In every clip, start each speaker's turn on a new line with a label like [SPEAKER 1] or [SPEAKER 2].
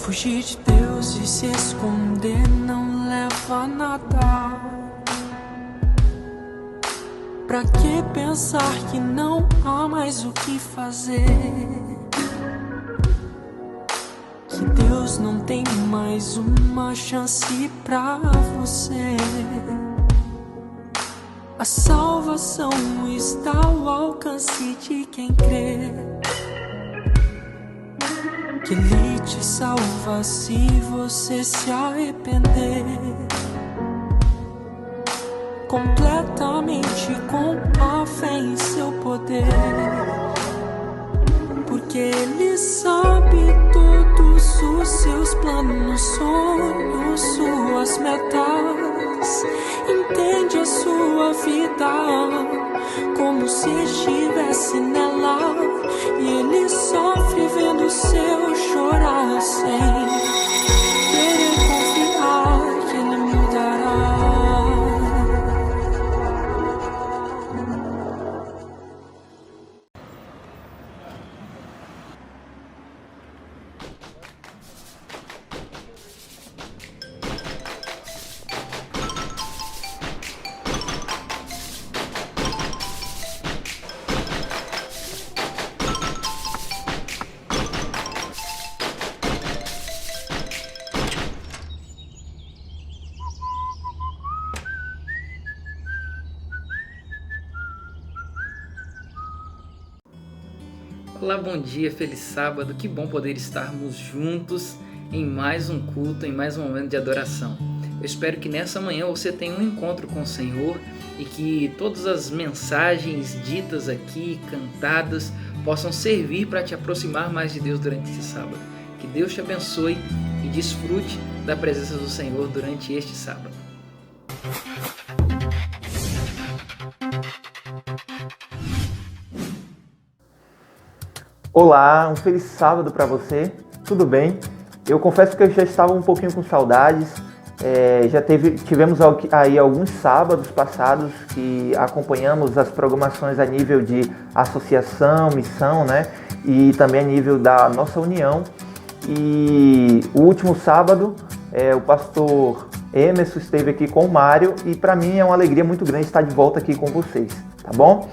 [SPEAKER 1] Fugir de Deus e se esconder não leva a nada. Pra que pensar que não há mais o que fazer? Que Deus não tem mais uma chance pra você. A salvação está ao alcance de quem crê. Que Ele te salva se você se arrepender completamente com a fé em seu poder. Porque Ele sabe todos os seus planos, sonhos, suas metas. Entende a sua vida como se estivesse nela. E Ele sofre vendo o seu chorar sem querer confiar que Ele mudará.
[SPEAKER 2] Olá, bom dia, feliz sábado, que bom poder estarmos juntos em mais um culto, em mais um momento de adoração. Eu espero que nessa manhã você tenha um encontro com o Senhor e que todas as mensagens ditas aqui, cantadas, possam servir para te aproximar mais de Deus durante esse sábado. Que Deus te abençoe e desfrute da presença do Senhor durante este sábado.
[SPEAKER 3] Olá, um feliz sábado para você, tudo bem? Eu confesso que eu já estava um pouquinho com saudades, tivemos aí alguns sábados passados que acompanhamos as programações a nível de associação, missão, né? E também a nível da nossa união. E o último sábado, o pastor Emerson esteve aqui com o Mário e para mim é uma alegria muito grande estar de volta aqui com vocês, tá bom?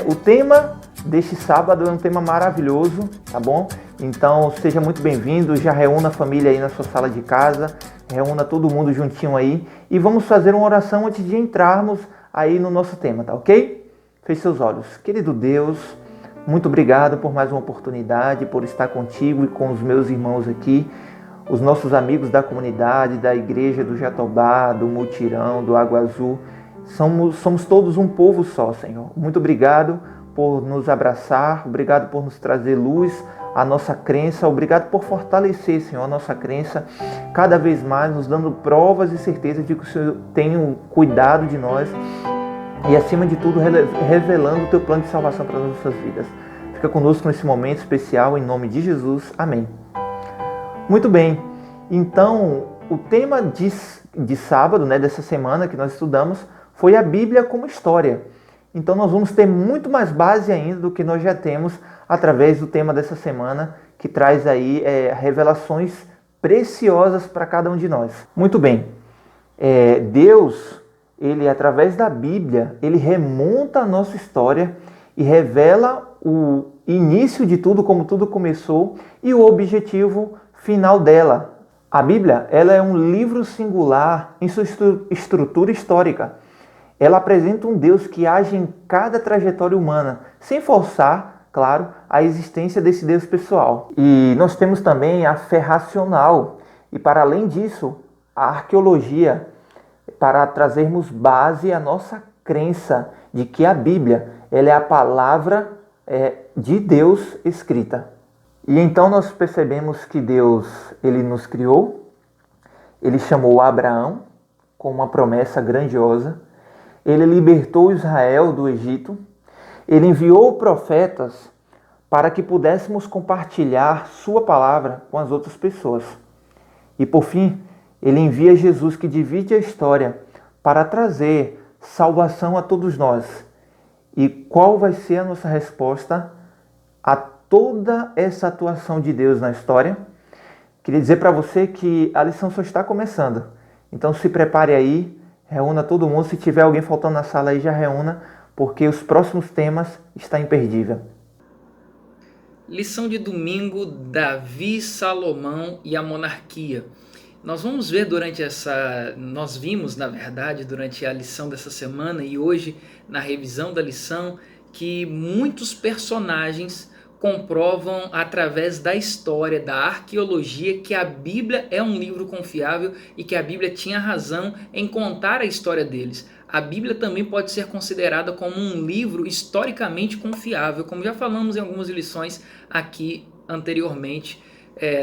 [SPEAKER 3] O tema deste sábado é um tema maravilhoso, tá bom? Então seja muito bem-vindo, já reúna a família aí na sua sala de casa, reúna todo mundo juntinho aí e vamos fazer uma oração antes de entrarmos aí no nosso tema, tá ok? Feche seus olhos. Querido Deus, muito obrigado por mais uma oportunidade, por estar contigo e com os meus irmãos aqui, os nossos amigos da comunidade, da igreja do Jatobá, do Mutirão, do Água Azul. Somos todos um povo só, Senhor. Muito obrigado por nos abraçar, obrigado por nos trazer luz à nossa crença, obrigado por fortalecer, Senhor, a nossa crença cada vez mais, nos dando provas e certeza de que o Senhor tem um cuidado de nós e, acima de tudo, revelando o Teu plano de salvação para as nossas vidas. Fica conosco nesse momento especial, em nome de Jesus. Amém. Muito bem, então o tema de sábado, né, dessa semana que nós estudamos, foi a Bíblia como história. Então nós vamos ter muito mais base ainda do que nós já temos através do tema dessa semana, que traz aí revelações preciosas para cada um de nós. Muito bem, Deus, Ele através da Bíblia, Ele remonta a nossa história e revela o início de tudo, como tudo começou e o objetivo final dela. A Bíblia, ela é um livro singular em sua estrutura histórica. Ela apresenta um Deus que age em cada trajetória humana, sem forçar, claro, a existência desse Deus pessoal. E nós temos também a fé racional e, para além disso, a arqueologia, para trazermos base à nossa crença de que a Bíblia ela é a palavra de Deus escrita. E então nós percebemos que Deus ele nos criou, Ele chamou Abraão com uma promessa grandiosa, Ele libertou Israel do Egito, Ele enviou profetas para que pudéssemos compartilhar sua palavra com as outras pessoas. E por fim, Ele envia Jesus que divide a história para trazer salvação a todos nós. E qual vai ser a nossa resposta a toda essa atuação de Deus na história? Queria dizer para você que a lição só está começando. Então se prepare aí, reúna todo mundo. Se tiver alguém faltando na sala aí, já reúna, porque os próximos temas estão imperdíveis.
[SPEAKER 2] Lição de domingo, Davi, Salomão e a monarquia. Nós vamos ver nós vimos, na verdade, durante a lição dessa semana e hoje na revisão da lição, que muitos personagens comprovam através da história, da arqueologia, que a Bíblia é um livro confiável e que a Bíblia tinha razão em contar a história deles. A Bíblia também pode ser considerada como um livro historicamente confiável, como já falamos em algumas lições aqui anteriormente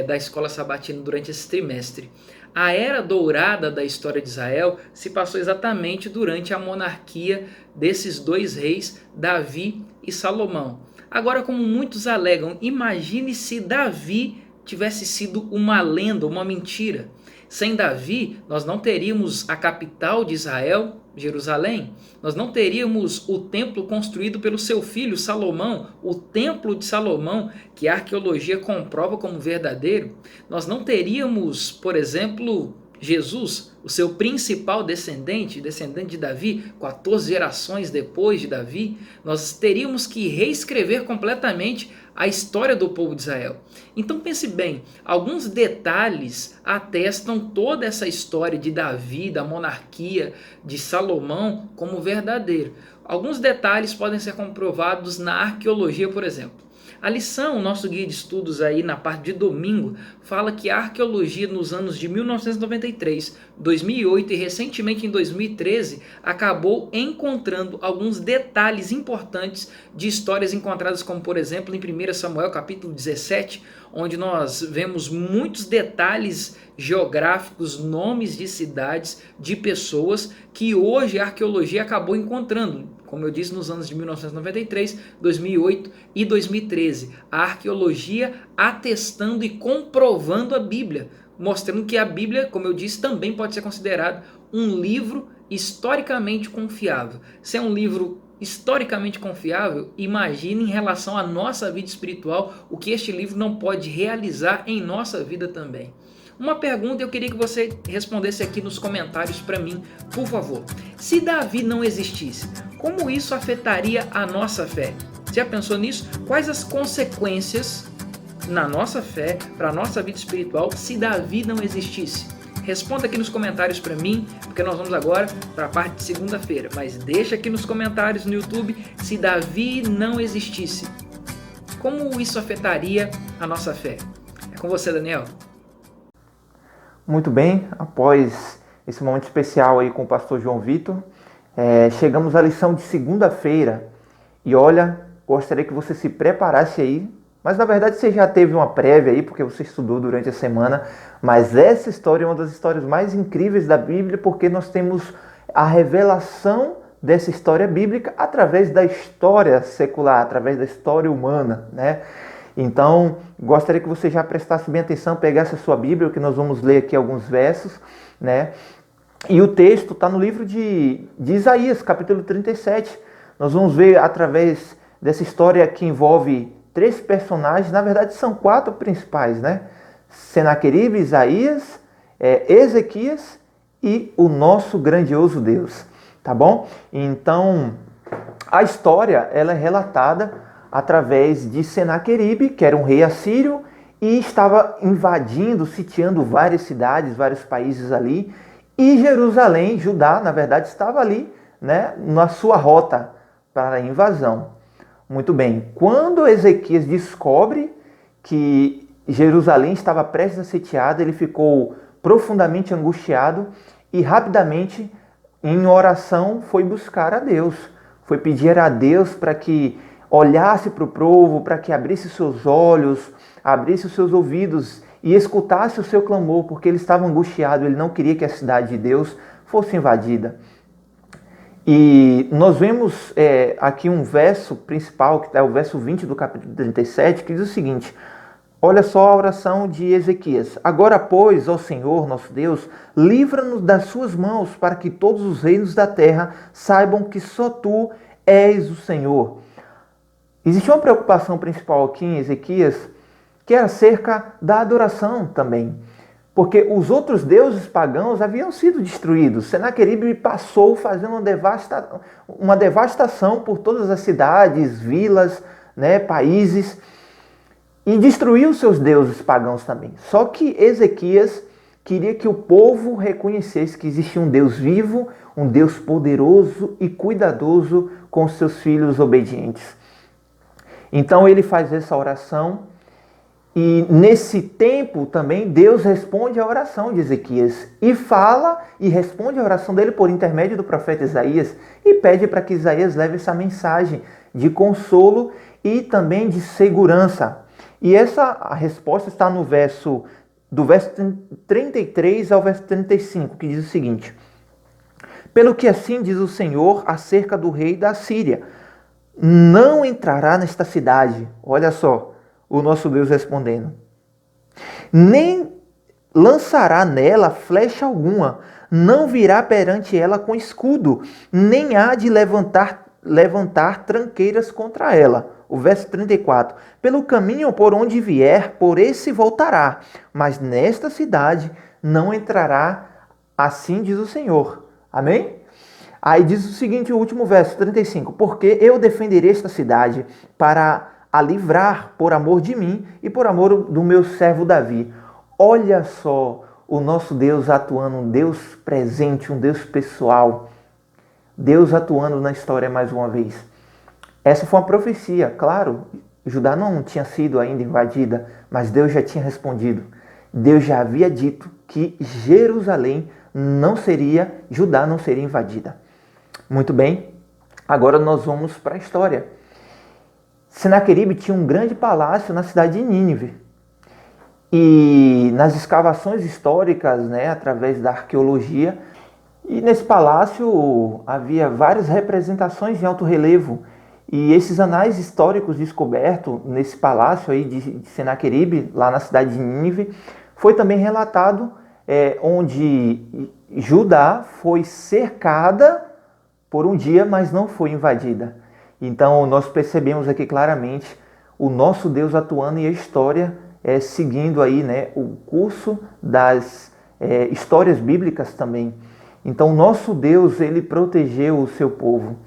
[SPEAKER 2] da Escola Sabatina durante esse trimestre. A era dourada da história de Israel se passou exatamente durante a monarquia desses dois reis, Davi e Salomão. Agora, como muitos alegam, imagine se Davi tivesse sido uma lenda, uma mentira. Sem Davi, nós não teríamos a capital de Israel, Jerusalém. Nós não teríamos o templo construído pelo seu filho Salomão, o templo de Salomão, que a arqueologia comprova como verdadeiro. Nós não teríamos, por exemplo, Jesus, o seu principal descendente de Davi, 14 gerações depois de Davi. Nós teríamos que reescrever completamente a história do povo de Israel. Então pense bem, alguns detalhes atestam toda essa história de Davi, da monarquia, de Salomão como verdadeiro. Alguns detalhes podem ser comprovados na arqueologia, por exemplo. A lição, o nosso guia de estudos aí na parte de domingo, fala que a arqueologia nos anos de 1993, 2008 e recentemente em 2013 acabou encontrando alguns detalhes importantes de histórias encontradas, como por exemplo em 1 Samuel capítulo 17, onde nós vemos muitos detalhes geográficos, nomes de cidades, de pessoas que hoje a arqueologia acabou encontrando. Como eu disse, nos anos de 1993, 2008 e 2013. A arqueologia atestando e comprovando a Bíblia, mostrando que a Bíblia, como eu disse, também pode ser considerado um livro historicamente confiável. Se é um livro historicamente confiável, imagine em relação à nossa vida espiritual o que este livro não pode realizar em nossa vida também. Uma pergunta eu queria que você respondesse aqui nos comentários para mim, por favor. Se Davi não existisse, como isso afetaria a nossa fé? Já pensou nisso? Quais as consequências na nossa fé, para a nossa vida espiritual, se Davi não existisse? Responda aqui nos comentários para mim, porque nós vamos agora para a parte de segunda-feira. Mas deixa aqui nos comentários no YouTube, se Davi não existisse, como isso afetaria a nossa fé? É com você, Daniel.
[SPEAKER 3] Muito bem, após esse momento especial aí com o pastor João Vitor, chegamos à lição de segunda-feira. E olha, gostaria que você se preparasse aí, mas na verdade você já teve uma prévia aí, porque você estudou durante a semana, mas essa história é uma das histórias mais incríveis da Bíblia, porque nós temos a revelação dessa história bíblica através da história secular, através da história humana, né? Então, gostaria que você já prestasse bem atenção, pegasse a sua Bíblia, que nós vamos ler aqui alguns versos, né? E o texto está no livro de Isaías, capítulo 37. Nós vamos ver através dessa história que envolve 3 personagens, na verdade são 4 principais, né? Senaqueribe, Isaías, Ezequias e o nosso grandioso Deus, tá bom? Então, a história ela é relatada através de Senaqueribe, que era um rei assírio e estava invadindo, sitiando várias cidades, vários países ali. E Jerusalém, Judá, na verdade, estava ali, né, na sua rota para a invasão. Muito bem, quando Ezequias descobre que Jerusalém estava prestes a sitiada, ele ficou profundamente angustiado e rapidamente, em oração, foi buscar a Deus. Foi pedir a Deus para que olhasse para o povo, para que abrisse seus olhos, abrisse os seus ouvidos e escutasse o seu clamor, porque ele estava angustiado, ele não queria que a cidade de Deus fosse invadida. E nós vemos aqui um verso principal, que é o verso 20 do capítulo 37, que diz o seguinte: olha só a oração de Ezequias. Agora, pois, ó Senhor, nosso Deus, livra-nos das suas mãos, para que todos os reinos da terra saibam que só tu és o Senhor. Existe uma preocupação principal aqui em Ezequias, que era acerca da adoração também. Porque os outros deuses pagãos haviam sido destruídos. Senaqueribe passou fazendo uma devastação por todas as cidades, vilas, né, países, e destruiu seus deuses pagãos também. Só que Ezequias queria que o povo reconhecesse que existia um Deus vivo, um Deus poderoso e cuidadoso com os seus filhos obedientes. Então ele faz essa oração. E nesse tempo também Deus responde à oração de Ezequias e fala e responde a oração dele por intermédio do profeta Isaías e pede para que Isaías leve essa mensagem de consolo e também de segurança. E essa resposta está no do verso 33 ao verso 35, que diz o seguinte: pelo que assim diz o Senhor acerca do rei da Síria, não entrará nesta cidade. Olha só, o nosso Deus respondendo. Nem lançará nela flecha alguma, não virá perante ela com escudo, nem há de levantar tranqueiras contra ela. O verso 34. Pelo caminho por onde vier, por esse voltará, mas nesta cidade não entrará, assim diz o Senhor. Amém? Aí diz o seguinte, o último verso, 35. Porque eu defenderei esta cidade para a livrar por amor de mim e por amor do meu servo Davi. Olha só o nosso Deus atuando, um Deus presente, um Deus pessoal. Deus atuando na história mais uma vez. Essa foi uma profecia, claro. Judá não tinha sido ainda invadida, mas Deus já tinha respondido. Deus já havia dito que Judá não seria invadida. Muito bem, agora nós vamos para a história. Senaqueribe tinha um grande palácio na cidade de Nínive. E nas escavações históricas, né, através da arqueologia, e nesse palácio havia várias representações em alto relevo. E esses anais históricos descobertos nesse palácio aí de Senaqueribe, lá na cidade de Nínive, foi também relatado onde Judá foi cercada por um dia, mas não foi invadida. Então nós percebemos aqui claramente o nosso Deus atuando e a história seguindo aí, né, o curso das histórias bíblicas também. Então o nosso Deus, ele protegeu o seu povo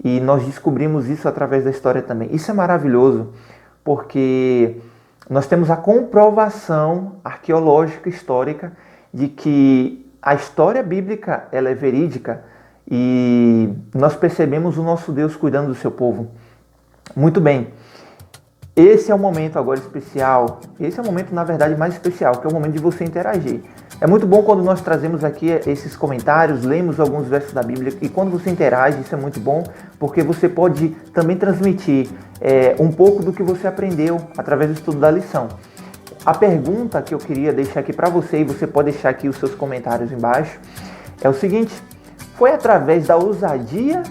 [SPEAKER 3] e nós descobrimos isso através da história também. Isso é maravilhoso porque nós temos a comprovação arqueológica histórica de que a história bíblica ela é verídica. E nós percebemos o nosso Deus cuidando do seu povo. Muito bem. Esse é o momento agora especial. Esse é o momento, na verdade, mais especial, que é o momento de você interagir. É muito bom quando nós trazemos aqui esses comentários, lemos alguns versos da Bíblia, e quando você interage, isso é muito bom, porque você pode também transmitir um pouco do que você aprendeu através do estudo da lição. A pergunta que eu queria deixar aqui para você, e você pode deixar aqui os seus comentários embaixo, é o seguinte: foi através da ousadia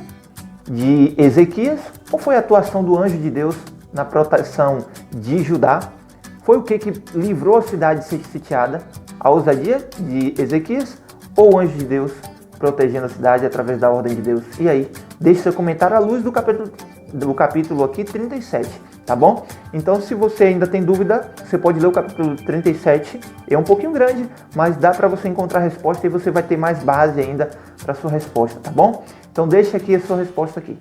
[SPEAKER 3] de Ezequias ou foi a atuação do anjo de Deus na proteção de Judá? Foi o que livrou a cidade de ser sitiada? A ousadia de Ezequias ou o anjo de Deus protegendo a cidade através da ordem de Deus? E aí, deixe seu comentário à luz do capítulo aqui 37, tá bom? Então, se você ainda tem dúvida, você pode ler o capítulo 37. É um pouquinho grande, mas dá para você encontrar a resposta e você vai ter mais base ainda para sua resposta, tá bom? Então, deixa aqui a sua resposta aqui.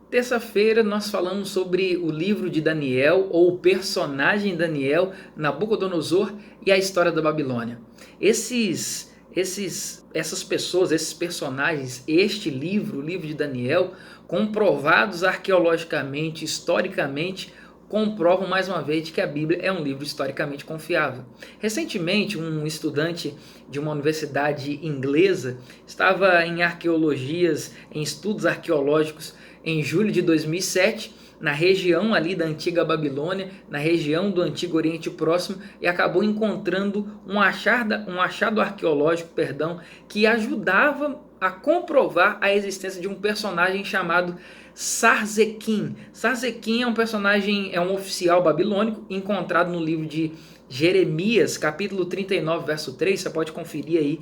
[SPEAKER 2] Terça-feira nós falamos sobre o livro de Daniel, ou o personagem Daniel, Nabucodonosor e a história da Babilônia. Essas pessoas, esses personagens, este livro, o livro de Daniel, comprovados arqueologicamente, historicamente, comprovam mais uma vez que a Bíblia é um livro historicamente confiável. Recentemente, um estudante de uma universidade inglesa estava em arqueologias, em estudos arqueológicos, em julho de 2007, na região ali da antiga Babilônia, na região do Antigo Oriente Próximo, e acabou encontrando um achado arqueológico, que ajudava a comprovar a existência de um personagem chamado Sarzequim. Sarzequim é um personagem, é um oficial babilônico encontrado no livro de Jeremias, capítulo 39, verso 3, você pode conferir aí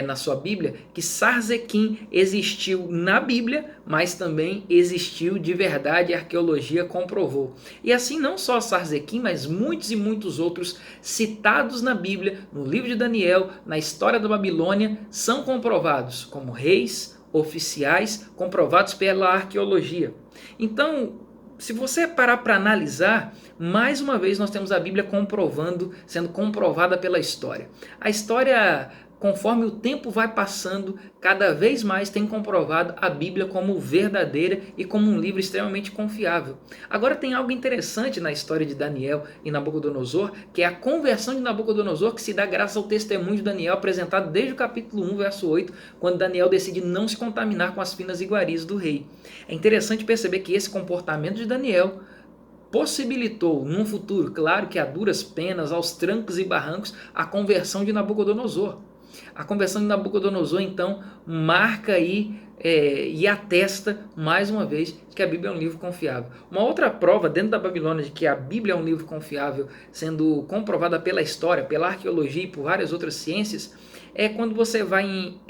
[SPEAKER 2] na sua Bíblia que Sarzequim existiu na Bíblia, mas também existiu de verdade, a arqueologia comprovou. E assim não só Sarzequim, mas muitos e muitos outros citados na Bíblia, no livro de Daniel, na história da Babilônia, são comprovados como reis, oficiais, comprovados pela arqueologia. Então, se você parar para analisar, mais uma vez nós temos a Bíblia sendo comprovada pela história. A história, conforme o tempo vai passando, cada vez mais tem comprovado a Bíblia como verdadeira e como um livro extremamente confiável. Agora tem algo interessante na história de Daniel e Nabucodonosor, que é a conversão de Nabucodonosor, que se dá graças ao testemunho de Daniel apresentado desde o capítulo 1, verso 8, quando Daniel decide não se contaminar com as finas iguarias do rei. É interessante perceber que esse comportamento de Daniel possibilitou, num futuro, claro que a duras penas, aos trancos e barrancos, a conversão de Nabucodonosor. A conversão de Nabucodonosor, então, marca aí e atesta, mais uma vez, que a Bíblia é um livro confiável. Uma outra prova dentro da Babilônia de que a Bíblia é um livro confiável, sendo comprovada pela história, pela arqueologia e por várias outras ciências, é quando você vai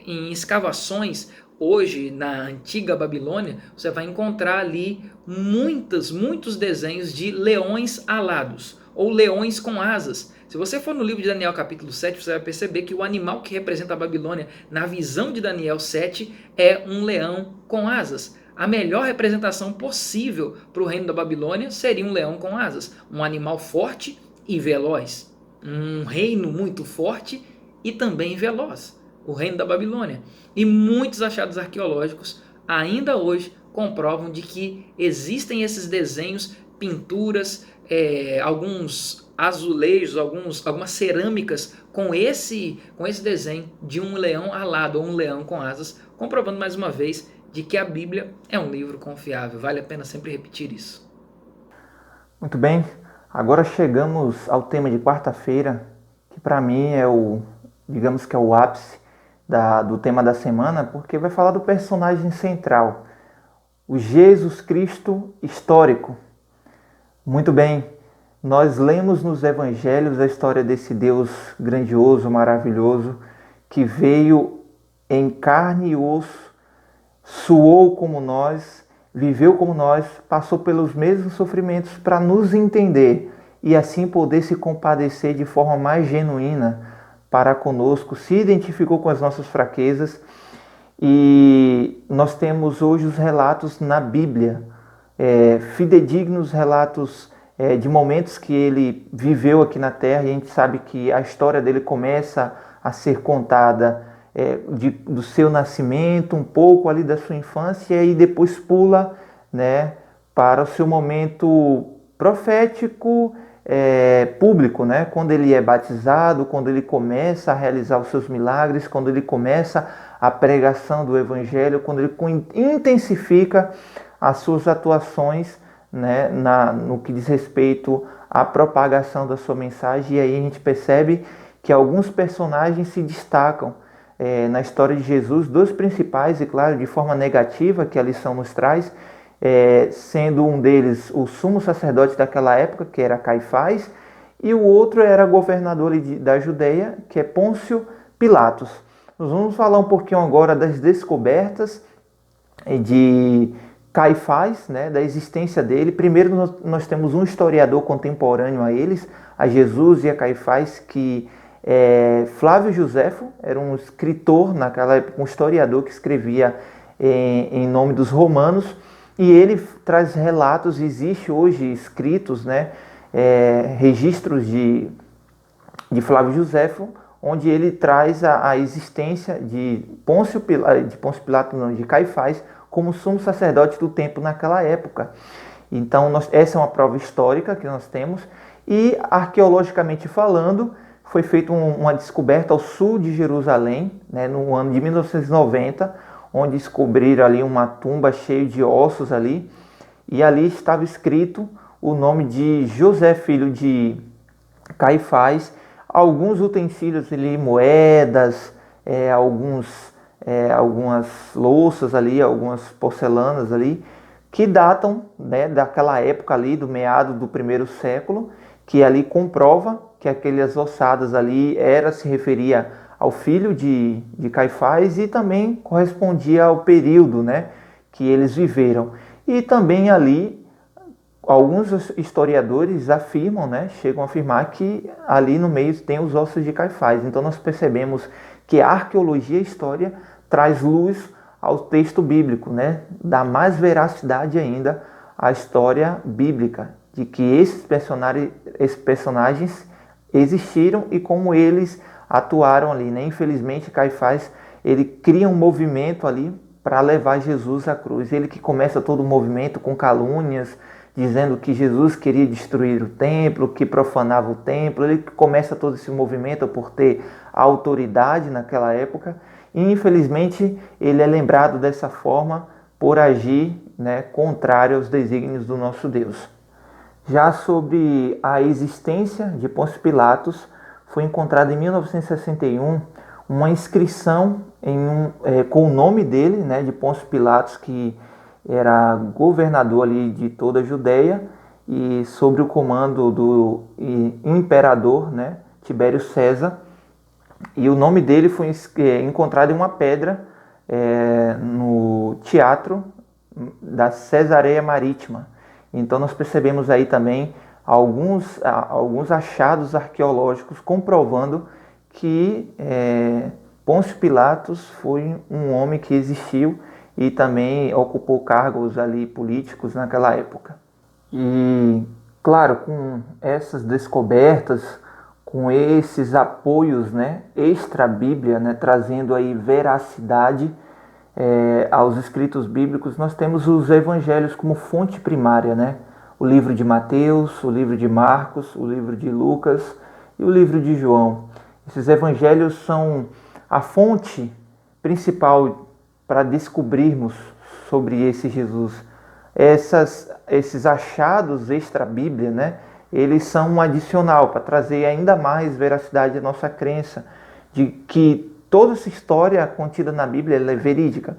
[SPEAKER 2] em escavações. Hoje, na antiga Babilônia, você vai encontrar ali muitos desenhos de leões alados, ou leões com asas. Se você for no livro de Daniel capítulo 7, você vai perceber que o animal que representa a Babilônia, na visão de Daniel 7, é um leão com asas. A melhor representação possível para o reino da Babilônia seria um leão com asas, um animal forte e veloz. Um reino muito forte e também veloz. O reino da Babilônia. E muitos achados arqueológicos ainda hoje comprovam de que existem esses desenhos, pinturas, alguns azulejos, algumas cerâmicas com esse desenho de um leão alado ou um leão com asas, comprovando mais uma vez de que a Bíblia é um livro confiável. Vale a pena sempre repetir isso.
[SPEAKER 3] Muito bem, agora chegamos ao tema de quarta-feira, que para mim é digamos que é o ápice do tema da semana, porque vai falar do personagem central, o Jesus Cristo histórico. Muito bem, nós lemos nos evangelhos a história desse Deus grandioso, maravilhoso, que veio em carne e osso, suou como nós, viveu como nós, passou pelos mesmos sofrimentos para nos entender e assim poder se compadecer de forma mais genuína para conosco, se identificou com as nossas fraquezas, e nós temos hoje os relatos na Bíblia, fidedignos relatos de momentos que ele viveu aqui na Terra, e a gente sabe que a história dele começa a ser contada do seu nascimento, um pouco ali da sua infância, e depois pula, né, para o seu momento profético, público, né? Quando ele é batizado, quando ele começa a realizar os seus milagres, quando ele começa a pregação do Evangelho, quando ele intensifica as suas atuações, né, no que diz respeito à propagação da sua mensagem. E aí a gente percebe que alguns personagens se destacam na história de Jesus, dois principais, e claro, de forma negativa, que a lição nos traz, sendo um deles o sumo sacerdote daquela época, que era Caifás, e o outro era governador da Judeia, que é Pôncio Pilatos. Nós vamos falar um pouquinho agora das descobertas de Caifás, né, da existência dele. Primeiro nós temos um historiador contemporâneo a eles, a Jesus e a Caifás, que é Flávio Joséfo, era um escritor naquela época, um historiador que escrevia em nome dos romanos. E ele traz relatos, existe hoje escritos, né, registros de Flávio Joséfo, onde ele traz a existência de Pôncio Pilatos, não, de Caifás, como sumo sacerdote do templo naquela época. Então, essa é uma prova histórica que nós temos. E, arqueologicamente falando, foi feita uma descoberta ao sul de Jerusalém, né, no ano de 1990, onde descobriram ali uma tumba cheia de ossos ali, e ali estava escrito o nome de José, filho de Caifás, alguns utensílios ali, moedas, algumas louças ali, algumas porcelanas ali, que datam, né, daquela época ali, do meado do primeiro século, que ali comprova que aquelas ossadas ali se referia ao filho de Caifás e também correspondia ao período, né, que eles viveram. E também ali, alguns historiadores afirmam, né, chegam a afirmar que ali no meio tem os ossos de Caifás. Então nós percebemos que a arqueologia e a história traz luz ao texto bíblico, né, dá mais veracidade ainda à história bíblica, de que esses personagens existiram e como eles atuaram ali, né? Infelizmente, Caifás, ele cria um movimento ali para levar Jesus à cruz. Ele que começa todo o movimento com calúnias, dizendo que Jesus queria destruir o templo, que profanava o templo. Ele que começa todo esse movimento por ter autoridade naquela época. E, infelizmente, ele é lembrado dessa forma por agir, né, contrário aos desígnios do nosso Deus. Já sobre a existência de Pôncio Pilatos, foi encontrada em 1961 uma inscrição com o nome dele, né, de Pôncio Pilatos, que era governador ali de toda a Judéia e sobre o comando do imperador, né, Tibério César. E o nome dele foi encontrado em uma pedra no teatro da Cesareia Marítima. Então nós percebemos aí também alguns achados arqueológicos comprovando que Pôncio Pilatos foi um homem que existiu e também ocupou cargos ali políticos naquela época. E claro, com essas descobertas, com esses apoios, né, extra-bíblia, né, trazendo aí veracidade aos escritos bíblicos, nós temos os evangelhos como fonte primária, né? O livro de Mateus, o livro de Marcos, o livro de Lucas e o livro de João. Esses evangelhos são a fonte principal para descobrirmos sobre esse Jesus. Esses achados extra-bíblia, né? Eles são um adicional para trazer ainda mais veracidade à nossa crença de que toda essa história contida na Bíblia ela é verídica,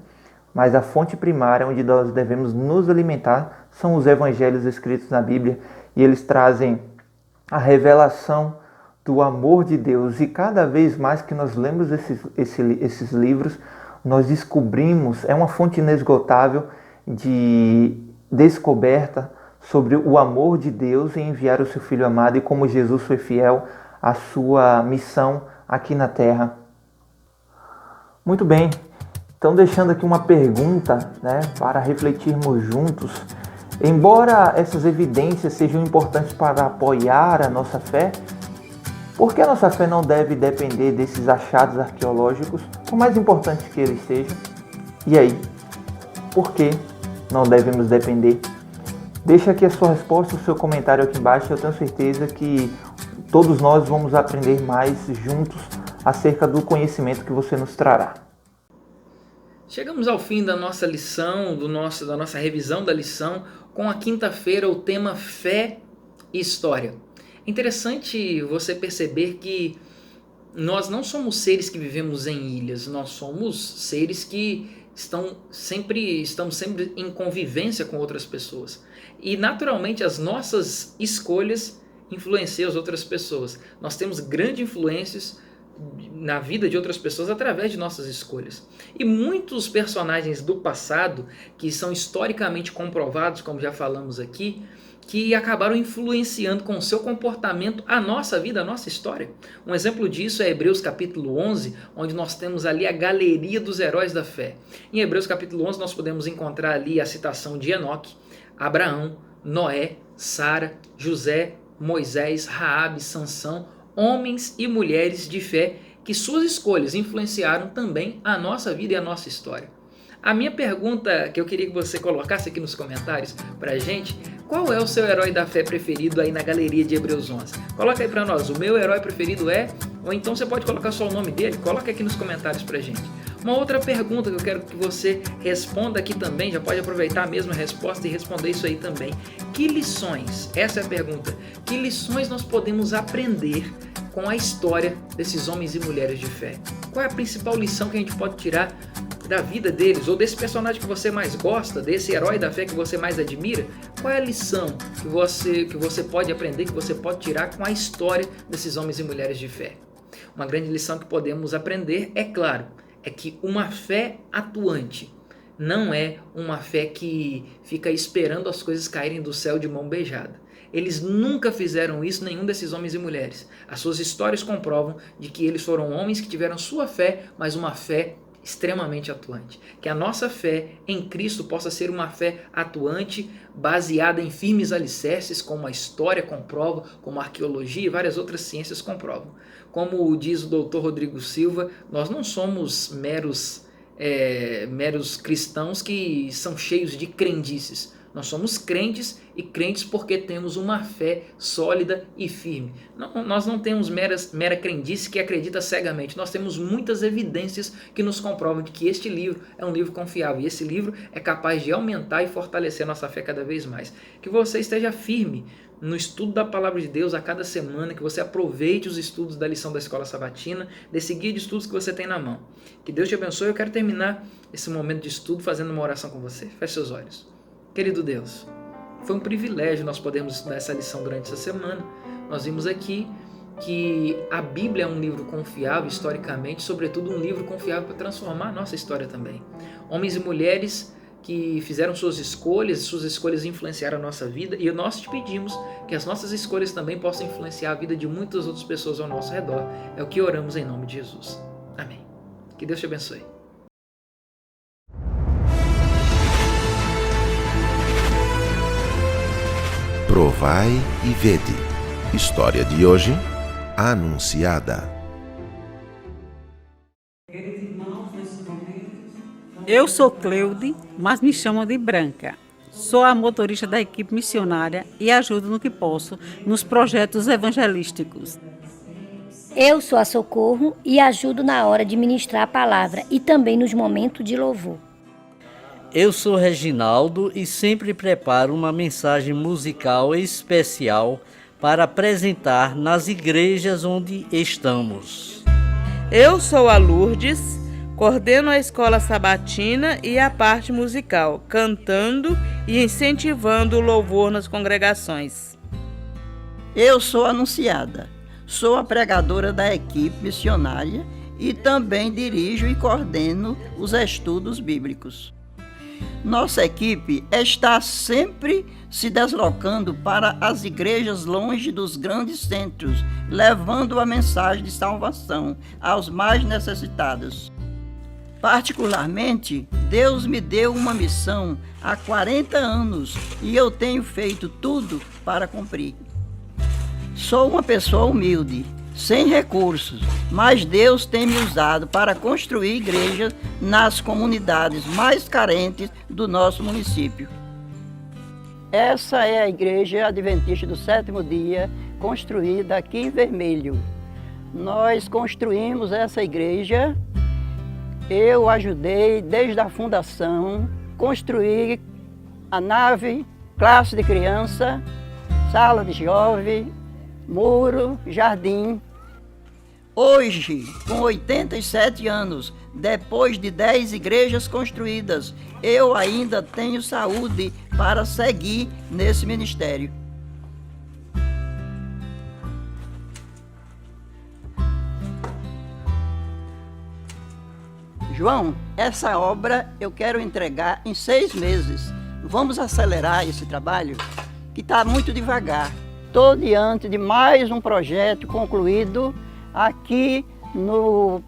[SPEAKER 3] mas a fonte primária onde nós devemos nos alimentar são os evangelhos escritos na Bíblia, e eles trazem a revelação do amor de Deus. E cada vez mais que nós lemos esses livros, nós descobrimos, é uma fonte inesgotável de descoberta sobre o amor de Deus em enviar o seu Filho amado e como Jesus foi fiel à sua missão aqui na terra. Muito bem, então deixando aqui uma pergunta, né, para refletirmos juntos. Embora essas evidências sejam importantes para apoiar a nossa fé, por que a nossa fé não deve depender desses achados arqueológicos, por mais importantes que eles sejam? E aí, por que não devemos depender? Deixa aqui a sua resposta, o seu comentário aqui embaixo. Eu tenho certeza que todos nós vamos aprender mais juntos acerca do conhecimento que você nos trará.
[SPEAKER 2] Chegamos ao fim da nossa lição, da nossa revisão da lição, com a quinta-feira, o tema Fé e História. É interessante você perceber que nós não somos seres que vivemos em ilhas, nós somos seres que estamos sempre em convivência com outras pessoas. E naturalmente as nossas escolhas influenciam as outras pessoas. Nós temos grandes influências na vida de outras pessoas através de nossas escolhas. E muitos personagens do passado, que são historicamente comprovados, como já falamos aqui, que acabaram influenciando com o seu comportamento a nossa vida, a nossa história. Um exemplo disso é Hebreus capítulo 11, onde nós temos ali a galeria dos heróis da fé. Em Hebreus capítulo 11 nós podemos encontrar ali a citação de Enoque, Abraão, Noé, Sara, José, Moisés, Raabe, Sansão, homens e mulheres de fé que suas escolhas influenciaram também a nossa vida e a nossa história. A minha pergunta que eu queria que você colocasse aqui nos comentários pra gente, qual é o seu herói da fé preferido aí na galeria de Hebreus 11? Coloca aí pra nós, o meu herói preferido é, ou então você pode colocar só o nome dele, coloca aqui nos comentários pra gente. Uma outra pergunta que eu quero que você responda aqui também, já pode aproveitar a mesma resposta e responder isso aí também. Que lições, essa é a pergunta, que lições nós podemos aprender com a história desses homens e mulheres de fé? Qual é a principal lição que a gente pode tirar da vida deles, ou desse personagem que você mais gosta, desse herói da fé que você mais admira? Qual é a lição que você pode aprender, que você pode tirar com a história desses homens e mulheres de fé? Uma grande lição que podemos aprender, é claro, é que uma fé atuante não é uma fé que fica esperando as coisas caírem do céu de mão beijada. Eles nunca fizeram isso, nenhum desses homens e mulheres. As suas histórias comprovam de que eles foram homens que tiveram sua fé, mas uma fé extremamente atuante. Que a nossa fé em Cristo possa ser uma fé atuante, baseada em firmes alicerces, como a história comprova, como a arqueologia e várias outras ciências comprovam. Como diz o Dr. Rodrigo Silva, nós não somos meros cristãos que são cheios de crendices. Nós somos crentes e crentes porque temos uma fé sólida e firme. Nós não temos mera crendice que acredita cegamente. Nós temos muitas evidências que nos comprovam de que este livro é um livro confiável. E esse livro é capaz de aumentar e fortalecer a nossa fé cada vez mais. Que você esteja firme no estudo da Palavra de Deus a cada semana, que você aproveite os estudos da lição da Escola Sabatina, desse guia de estudos que você tem na mão. Que Deus te abençoe. Eu quero terminar esse momento de estudo fazendo uma oração com você. Feche seus olhos. Querido Deus, foi um privilégio nós podermos estudar essa lição durante essa semana. Nós vimos aqui que a Bíblia é um livro confiável historicamente, sobretudo um livro confiável para transformar a nossa história também. Homens e mulheres que fizeram suas escolhas influenciaram a nossa vida, e nós te pedimos que as nossas escolhas também possam influenciar a vida de muitas outras pessoas ao nosso redor. É o que oramos em nome de Jesus. Amém. Que Deus te abençoe.
[SPEAKER 4] Provai e vede. História de hoje, anunciada.
[SPEAKER 5] Eu sou Cleude, mas me chamam de Branca. Sou a motorista da equipe missionária e ajudo no que posso nos projetos evangelísticos.
[SPEAKER 6] Eu sou a Socorro e ajudo na hora de ministrar a palavra e também nos momentos de louvor.
[SPEAKER 7] Eu sou Reginaldo e sempre preparo uma mensagem musical especial para apresentar nas igrejas onde estamos.
[SPEAKER 8] Eu sou a Lourdes, coordeno a escola sabatina e a parte musical, cantando e incentivando o louvor nas congregações.
[SPEAKER 9] Eu sou a Anunciada, sou a pregadora da equipe missionária e também dirijo e coordeno os estudos bíblicos. Nossa equipe está sempre se deslocando para as igrejas longe dos grandes centros, levando a mensagem de salvação aos mais necessitados. Particularmente, Deus me deu uma missão há 40 anos e eu tenho feito tudo para cumprir. Sou uma pessoa humilde, sem recursos, mas Deus tem me usado para construir igrejas nas comunidades mais carentes do nosso município. Essa é a Igreja Adventista do Sétimo Dia, construída aqui em Vermelho. Nós construímos essa igreja, eu ajudei desde a fundação, construir a nave, classe de criança, sala de jovem, muro, jardim. Hoje, com 87 anos, depois de 10 igrejas construídas, eu ainda tenho saúde para seguir nesse ministério. João, essa obra eu quero entregar em 6 meses. Vamos acelerar esse trabalho, que está muito devagar. Estou diante de mais um projeto concluído aqui no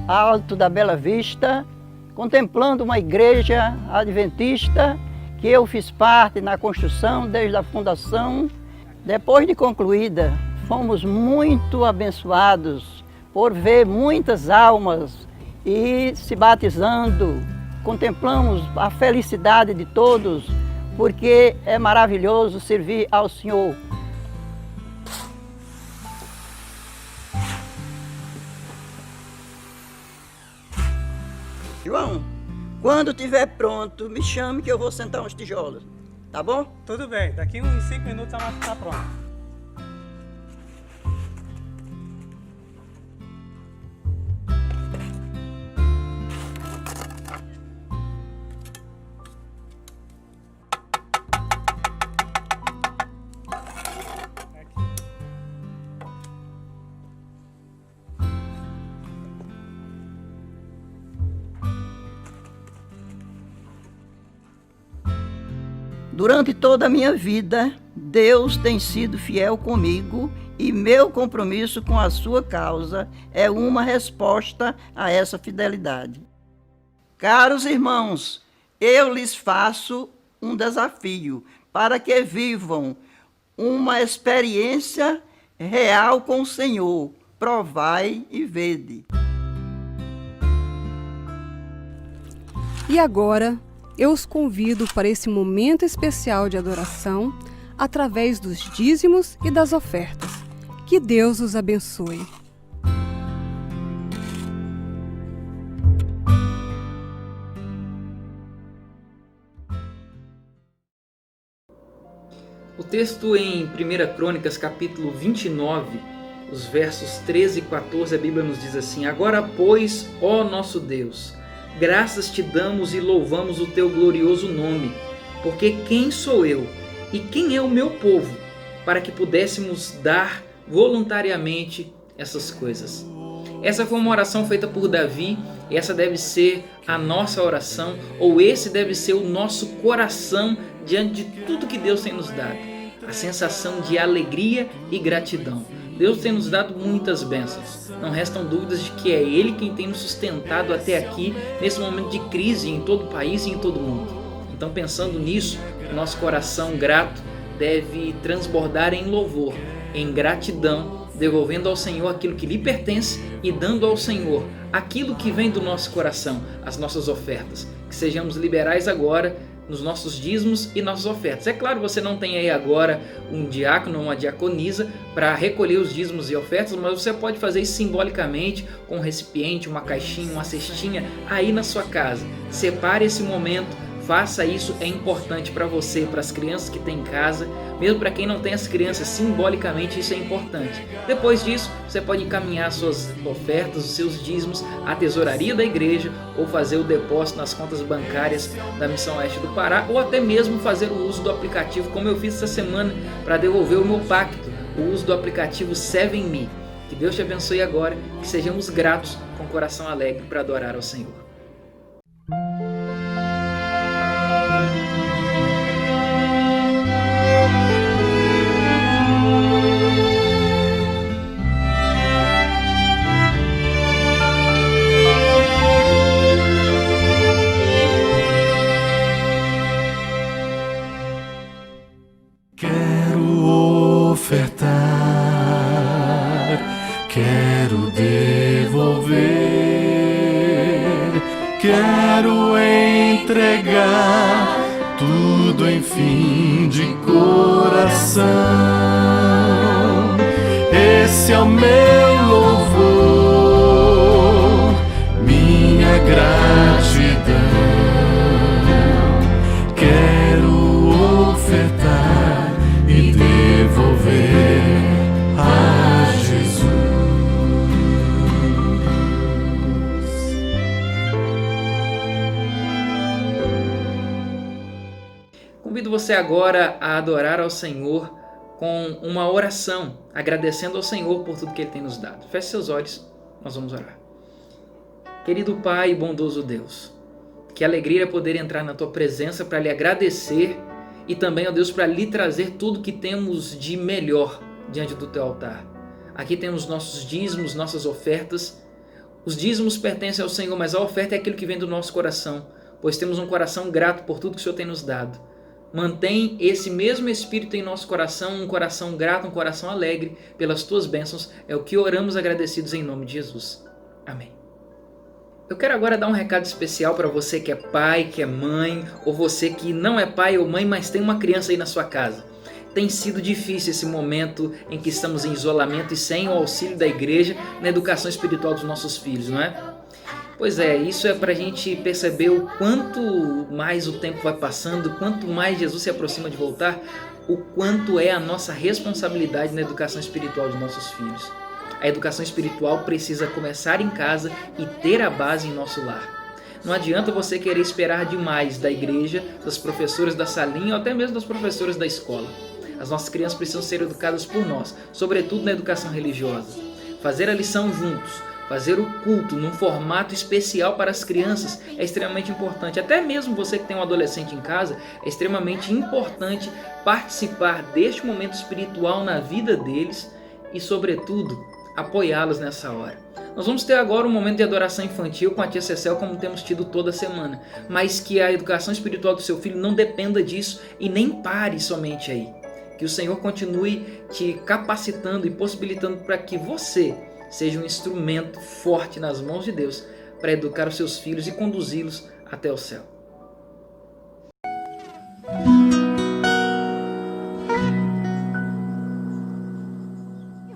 [SPEAKER 9] Alto da Bela Vista, contemplando uma igreja adventista que eu fiz parte na construção desde a fundação. Depois de concluída, fomos muito abençoados por ver muitas almas e se batizando. Contemplamos a felicidade de todos, porque é maravilhoso servir ao Senhor. João, quando estiver pronto, me chame que eu vou sentar uns tijolos, tá bom?
[SPEAKER 10] Tudo bem, daqui uns 5 minutos a massa está pronta.
[SPEAKER 9] Durante toda a minha vida, Deus tem sido fiel comigo e meu compromisso com a sua causa é uma resposta a essa fidelidade. Caros irmãos, eu lhes faço um desafio para que vivam uma experiência real com o Senhor. Provai e vede.
[SPEAKER 11] E agora, eu os convido para esse momento especial de adoração através dos dízimos e das ofertas. Que Deus os abençoe.
[SPEAKER 2] O texto em 1 Crônicas, capítulo 29, os versos 13 e 14, a Bíblia nos diz assim: Agora, pois, ó nosso Deus, graças te damos e louvamos o teu glorioso nome, porque quem sou eu e quem é o meu povo, para que pudéssemos dar voluntariamente essas coisas. Essa foi uma oração feita por Davi, e essa deve ser a nossa oração, ou esse deve ser o nosso coração diante de tudo que Deus tem nos dado. A sensação de alegria e gratidão. Deus tem nos dado muitas bênçãos. Não restam dúvidas de que é Ele quem tem nos sustentado até aqui, nesse momento de crise em todo o país e em todo o mundo. Então, pensando nisso, o nosso coração grato deve transbordar em louvor, em gratidão, devolvendo ao Senhor aquilo que lhe pertence e dando ao Senhor aquilo que vem do nosso coração, as nossas ofertas. Que sejamos liberais agora nos nossos dízimos e nossas ofertas. É claro, você não tem aí agora um diácono ou uma diaconisa para recolher os dízimos e ofertas, mas você pode fazer isso simbolicamente com um recipiente, uma caixinha, uma cestinha aí na sua casa. Separe esse momento, faça isso, é importante para você, para as crianças que tem em casa, mesmo para quem não tem as crianças, simbolicamente isso é importante. Depois disso, você pode encaminhar suas ofertas, os seus dízimos à tesouraria da igreja ou fazer o depósito nas contas bancárias da Missão Oeste do Pará, ou até mesmo fazer o uso do aplicativo, como eu fiz essa semana para devolver o meu pacto, o uso do aplicativo 7Me. Que Deus te abençoe agora, que sejamos gratos com coração alegre para adorar ao Senhor.
[SPEAKER 12] Quero devolver, quero entregar tudo, enfim, de coração. Esse é o meu louvor, minha gratidão. Quero ofertar e devolver a Jesus.
[SPEAKER 2] Convido você agora a adorar ao Senhor com uma oração, agradecendo ao Senhor por tudo que Ele tem nos dado. Feche seus olhos, nós vamos orar. Querido Pai e bondoso Deus, que alegria poder entrar na Tua presença para lhe agradecer e também, ó Deus, para lhe trazer tudo que temos de melhor diante do Teu altar. Aqui temos nossos dízimos, nossas ofertas. Os dízimos pertencem ao Senhor, mas a oferta é aquilo que vem do nosso coração, pois temos um coração grato por tudo que o Senhor tem nos dado. Mantém esse mesmo Espírito em nosso coração, um coração grato, um coração alegre pelas Tuas bênçãos. É o que oramos agradecidos em nome de Jesus. Amém. Eu quero agora dar um recado especial para você que é pai, que é mãe, ou você que não é pai ou mãe, mas tem uma criança aí na sua casa. Tem sido difícil esse momento em que estamos em isolamento e sem o auxílio da igreja na educação espiritual dos nossos filhos, não é? Pois é, isso é para a gente perceber o quanto mais o tempo vai passando, quanto mais Jesus se aproxima de voltar, o quanto é a nossa responsabilidade na educação espiritual de nossos filhos. A educação espiritual precisa começar em casa e ter a base em nosso lar. Não adianta você querer esperar demais da igreja, das professoras da salinha ou até mesmo das professoras da escola. As nossas crianças precisam ser educadas por nós, sobretudo na educação religiosa. Fazer a lição juntos, Fazer o culto num formato especial para as crianças é extremamente importante. Até mesmo você que tem um adolescente em casa, é extremamente importante participar deste momento espiritual na vida deles e, sobretudo, apoiá-los nessa hora. Nós vamos ter agora um momento de adoração infantil com a tia Cecel, como temos tido toda semana, mas que a educação espiritual do seu filho não dependa disso e nem pare somente aí. Que o Senhor continue te capacitando e possibilitando para que você seja um instrumento forte nas mãos de Deus para educar os seus filhos e conduzi-los até o céu.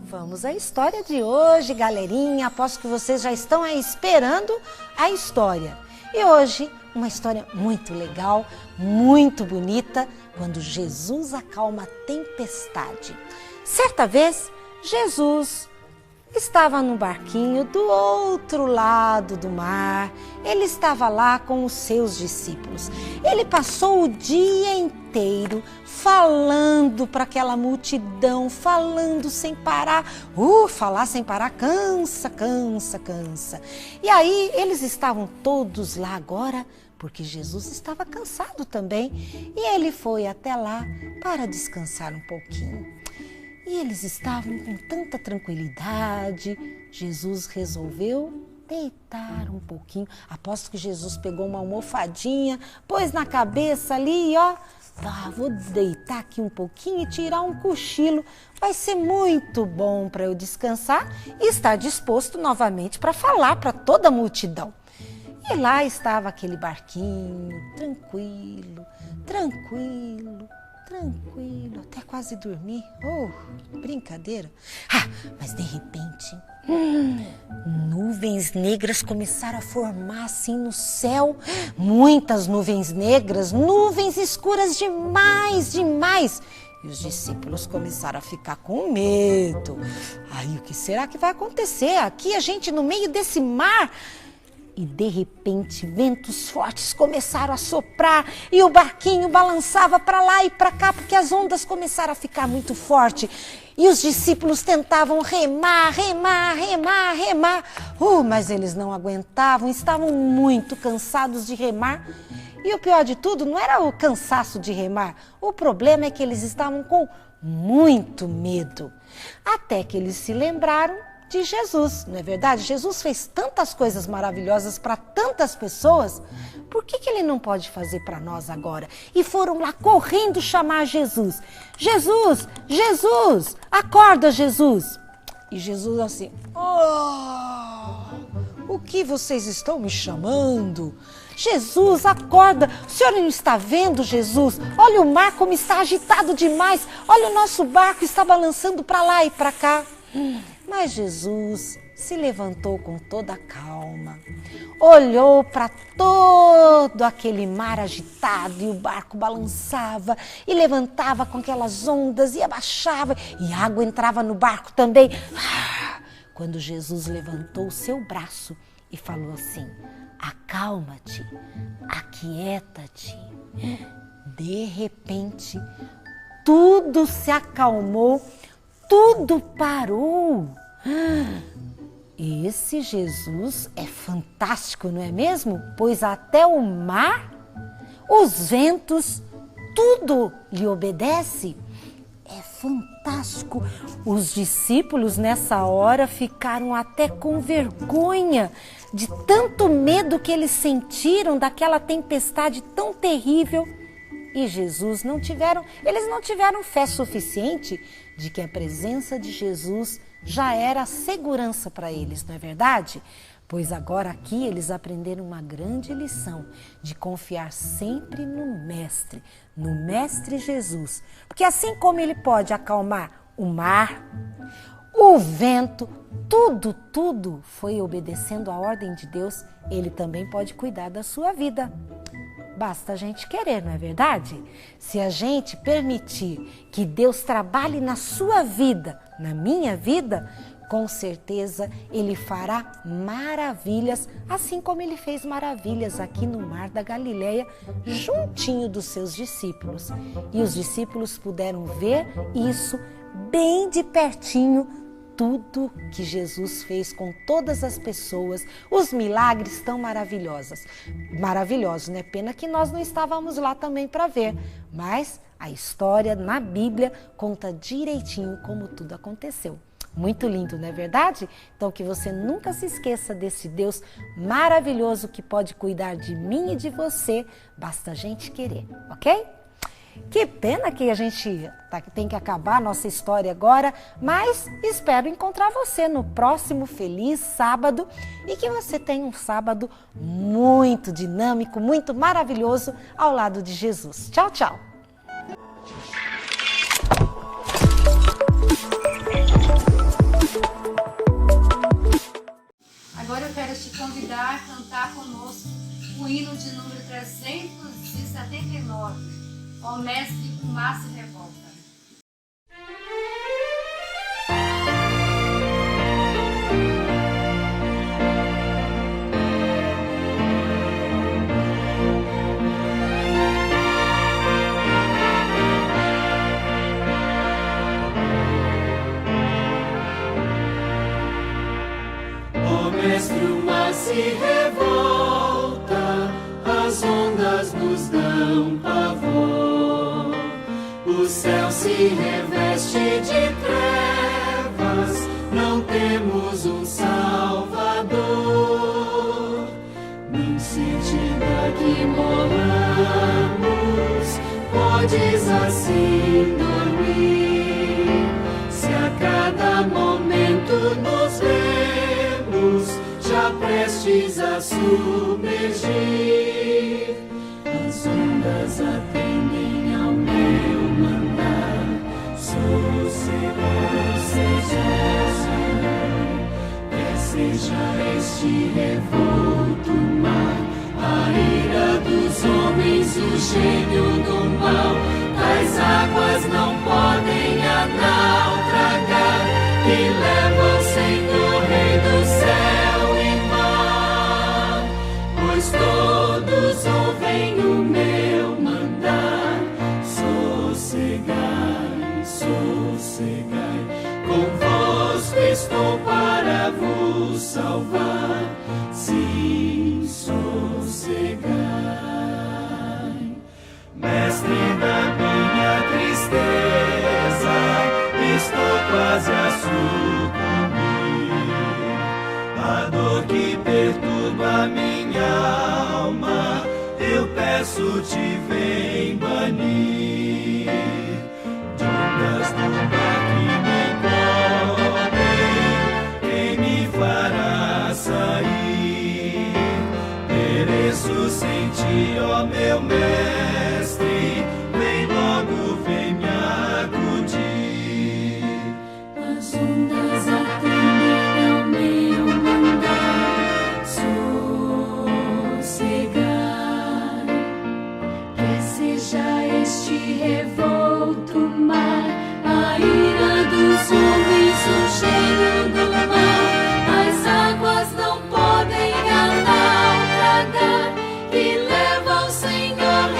[SPEAKER 13] Vamos à história de hoje, galerinha. Aposto que vocês já estão aí esperando a história. E hoje, uma história muito legal, muito bonita, quando Jesus acalma a tempestade. Certa vez, Jesus estava no barquinho do outro lado do mar. Ele estava lá com os seus discípulos. Ele passou o dia inteiro falando para aquela multidão, falando sem parar. Falar sem parar cansa, cansa, cansa. E aí eles estavam todos lá agora, porque Jesus estava cansado também. E ele foi até lá para descansar um pouquinho. E eles estavam com tanta tranquilidade, Jesus resolveu deitar um pouquinho. Aposto que Jesus pegou uma almofadinha, pôs na cabeça ali, ó. Vou deitar aqui um pouquinho e tirar um cochilo. Vai ser muito bom para eu descansar e estar disposto novamente para falar para toda a multidão. E lá estava aquele barquinho, tranquilo, tranquilo, tranquilo, até quase dormir. Brincadeira. Mas de repente, nuvens negras começaram a formar assim no céu. Muitas nuvens negras, nuvens escuras demais, demais. E os discípulos começaram a ficar com medo. Aí, o que será que vai acontecer? Aqui a gente no meio desse mar. E de repente ventos fortes começaram a soprar e o barquinho balançava para lá e para cá porque as ondas começaram a ficar muito fortes. E os discípulos tentavam remar, remar, remar, remar. Mas eles não aguentavam, estavam muito cansados de remar. E o pior de tudo não era o cansaço de remar. O problema é que eles estavam com muito medo. Até que eles se lembraram de Jesus, não é verdade? Jesus fez tantas coisas maravilhosas para tantas pessoas, por que ele não pode fazer para nós agora? E foram lá correndo chamar Jesus. Jesus, Jesus, acorda, Jesus. E Jesus assim, o que vocês estão me chamando? Jesus, acorda, o senhor não está vendo, Jesus? Olha o mar como está agitado demais, olha o nosso barco está balançando para lá e para cá. Mas Jesus se levantou com toda a calma, olhou para todo aquele mar agitado e o barco balançava e levantava com aquelas ondas e abaixava e a água entrava no barco também. Quando Jesus levantou o seu braço e falou assim, acalma-te, aquieta-te. De repente, tudo se acalmou, tudo parou. Esse Jesus é fantástico, não é mesmo? Pois até o mar, os ventos, tudo lhe obedece. É fantástico. Os discípulos nessa hora ficaram até com vergonha de tanto medo que eles sentiram daquela tempestade tão terrível. E eles não tiveram fé suficiente de que a presença de Jesus já era segurança para eles, não é verdade? Pois agora aqui eles aprenderam uma grande lição de confiar sempre no Mestre Jesus. Porque assim como ele pode acalmar o mar, o vento, tudo foi obedecendo a ordem de Deus, ele também pode cuidar da sua vida. Basta a gente querer, não é verdade? Se a gente permitir que Deus trabalhe na sua vida, na minha vida, com certeza Ele fará maravilhas, assim como Ele fez maravilhas aqui no Mar da Galileia, juntinho dos seus discípulos. E os discípulos puderam ver isso bem de pertinho tudo que Jesus fez com todas as pessoas, os milagres tão maravilhosos, né? Pena que nós não estávamos lá também para ver, mas a história na Bíblia conta direitinho como tudo aconteceu. Muito lindo, não é verdade? Então que você nunca se esqueça desse Deus maravilhoso que pode cuidar de mim e de você, basta a gente querer, ok? Que pena que a gente tem que acabar a nossa história agora, mas espero encontrar você no próximo feliz sábado e que você tenha um sábado muito dinâmico, muito maravilhoso ao lado de Jesus. Tchau, tchau!
[SPEAKER 14] Agora eu quero te convidar a cantar conosco o hino de número 379. Ó Mestre, o mar se revolta.
[SPEAKER 12] Ó Mestre, o mar se revolta, as ondas nos dão pavor. O céu se reveste de trevas, não temos um Salvador. Nem sentido que morramos, podes assim dormir. Se a cada momento nos vemos, já prestes a submergir, as ondas atendem ao meu mandar. Sossegado seja, Senhor, quer seja este revolto mar, a ira dos homens, o gênio do mal. As águas não podem a naufragar, que levam, Senhor, Rei do céu e mar, pois todos ouvem o meu mandar. Sossegai, sossegai, convosco estou para vos salvar. Sim, sossegai. Mestre da minha tristeza, estou quase a sucumbir. A dor que perturba a minha alma, eu peço-te, vem banir. De ondas do mar que me cobrem, quem me fará sair? Pereço sem ti, ó meu mestre, vem logo, vem me acudir.
[SPEAKER 14] As ondas atendem ao meu mandar. Sossegai, quer seja este revolto mar, a ira dos homens, o gênio do mal. As águas não podem a naufragar, que levam, Senhor,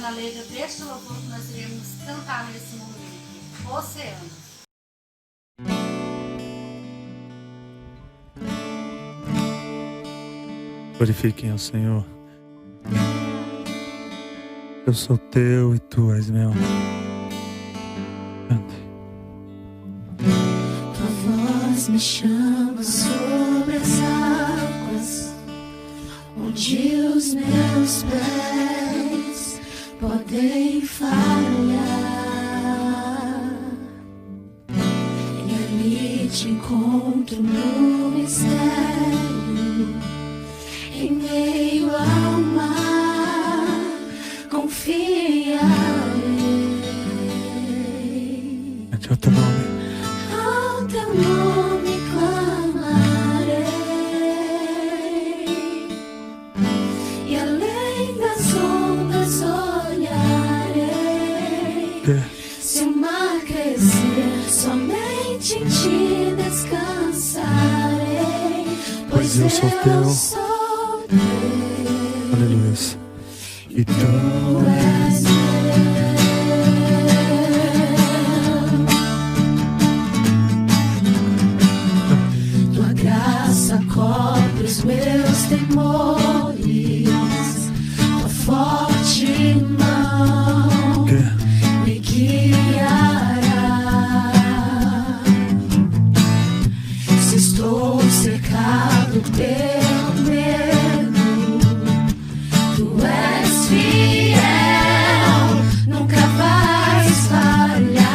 [SPEAKER 14] na letra deste louvor que nós iremos cantar nesse momento. Oceano.
[SPEAKER 15] Glorifiquem ao Senhor. Eu sou teu e tu és meu. Cante.
[SPEAKER 12] Tua voz me chama sobre as águas, onde os meus pés podem falhar. E ali te encontro no mistério, em meio ao mar, confiarei.
[SPEAKER 15] Ante o teu nome.
[SPEAKER 12] Ao teu nome clamarei, e além das ondas olharei. Se o mar crescer, somente em ti descansarei, pois eu sou teu.
[SPEAKER 15] Aleluia. E tu és
[SPEAKER 12] meu. Tua graça cobre os meus temores, tua forte mão me guiará. Se estou cercado pelo medo, tu és fiel, nunca vais falhar.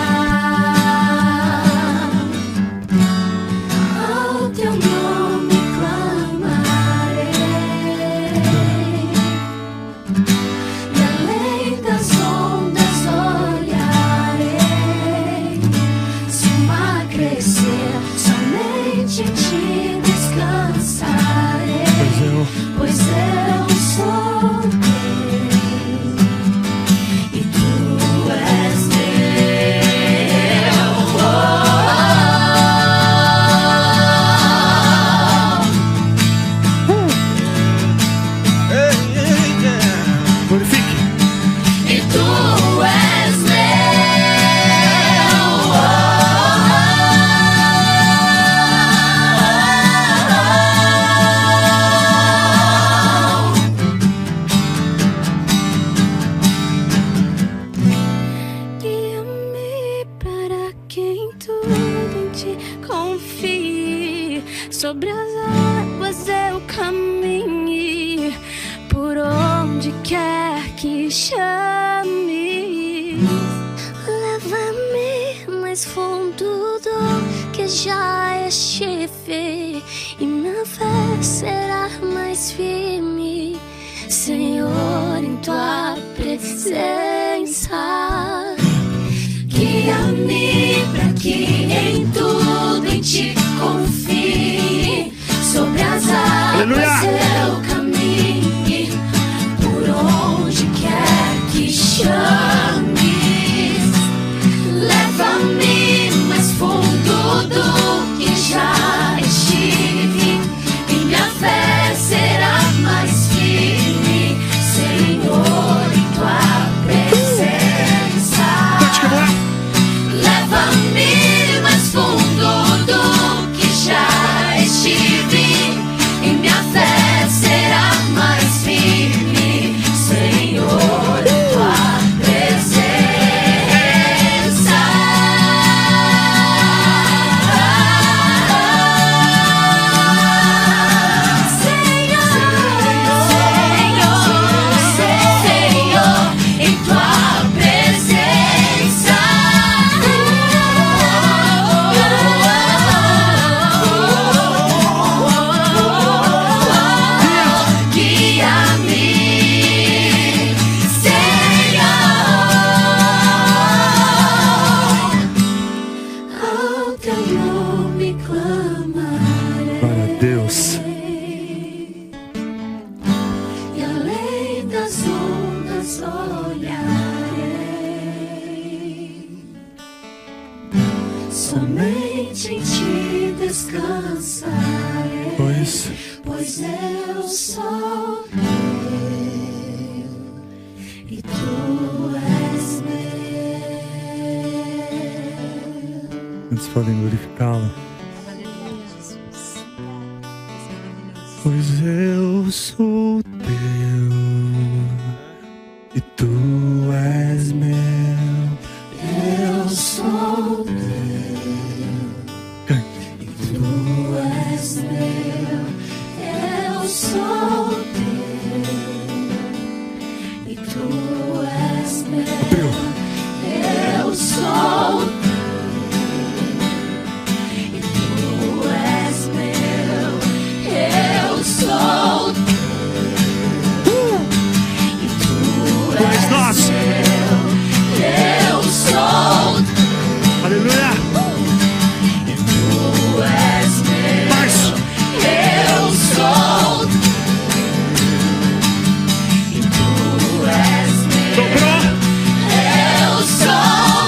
[SPEAKER 12] Ao teu nome clamarei, e além das ondas olharei. Se o mar crescer, somente em ti descansarei, pois eu sou teu e tu és meu.
[SPEAKER 15] glorifique.
[SPEAKER 12] E tu és meu. Guia-me para que em tudo em ti confie, sobre as águas eu caminhe, por onde quer que chame. Leva-me mais fundo do que já estive, e minha fé será mais firme, Senhor, em tua presença. Guia-me para que em tudo em ti confie, sobre as águas eu caminhe, por onde quer que chames. Leva-me mais fundo do que já estive, e minha fé será mais firme, Senhor, em tua presença. Leva-me mais fundo do que já estive, e minha fé será mais firme, Senhor, em tua presença. Senhor, em tua presença. Guia-me, Senhor, ao teu nome clamarei.
[SPEAKER 15] Glória a Deus.
[SPEAKER 12] E além das ondas olharei, somente em ti descansarei, pois eu sou teu e tu és meu.
[SPEAKER 15] Antes podem glorificá-lo. Pois eu sou teu e tu és meu.
[SPEAKER 12] Eu sou teu e tu és meu. Eu sou teu e tu és meu. Eu sou teu e tu és meu. Eu sou teu e tu és
[SPEAKER 15] nosso.
[SPEAKER 12] meu. Eu sou
[SPEAKER 15] Aleluia.
[SPEAKER 12] e tu és meu.
[SPEAKER 15] Mais.
[SPEAKER 12] Eu sou e tu és meu.
[SPEAKER 15] Dobrou.
[SPEAKER 12] Eu sou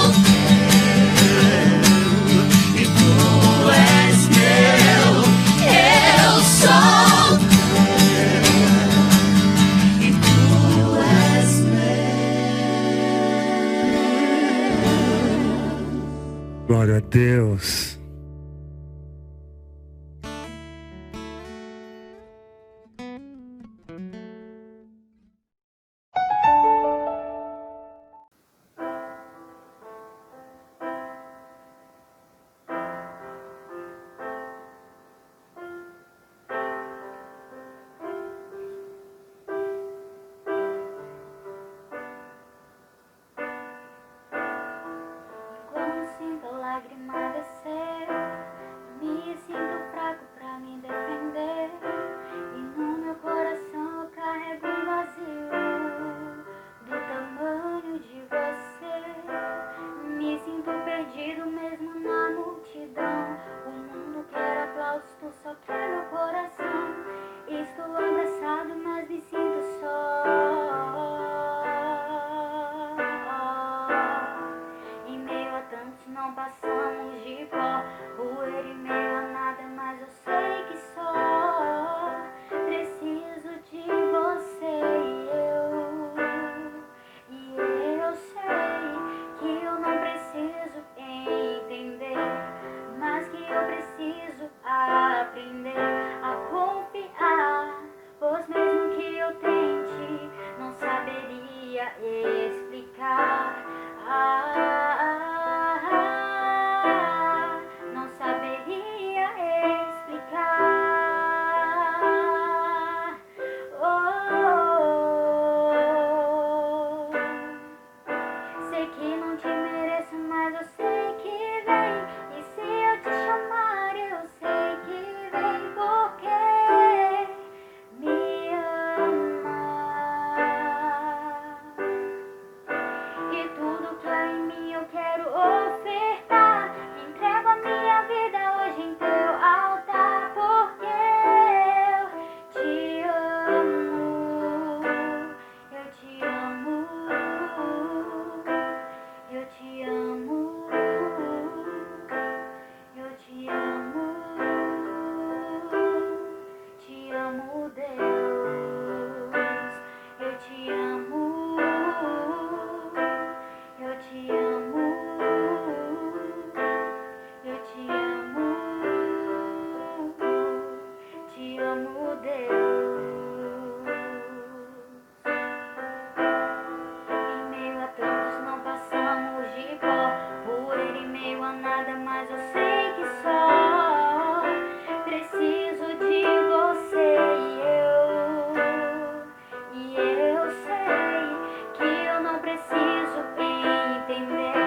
[SPEAKER 12] e tu és meu. Eu sou e tu és meu.
[SPEAKER 15] Glória a Deus.
[SPEAKER 12] Quando sinto a lágrima descer, me sinto fraco pra me defender. E no meu coração eu carrego um vazio do tamanho de você. Me sinto perdido mesmo na multidão. O mundo quer aplausos, tu só quer meu coração. Estou abraçado, mas me sinto só. Em meio a tantos não passamos de pó. Poeira e meio a nada, mas eu sei que só preciso de você. E eu sei que eu não preciso entender, mas que eu preciso aprender a confiar. Pois mesmo que eu tente, não saberia explicar. Não saberia explicar. Sei que não te mereço, mas eu sei que vem. E se eu te chamar, eu sei que vem, porque me ama. E tudo que há em mim eu quero ofertar. Entrego a minha vida hoje em teu altar, porque eu te amo. Eu te amo. Eu te amo. Eu te amo. Te amo, Deus. Eu te amo. Eu te amo. Eu te amo. Te amo, Deus. Em meio a tantos não passamos de pó. Poeira em meio a nada, mas eu sei que só preciso de você. E eu sei que eu não preciso entender,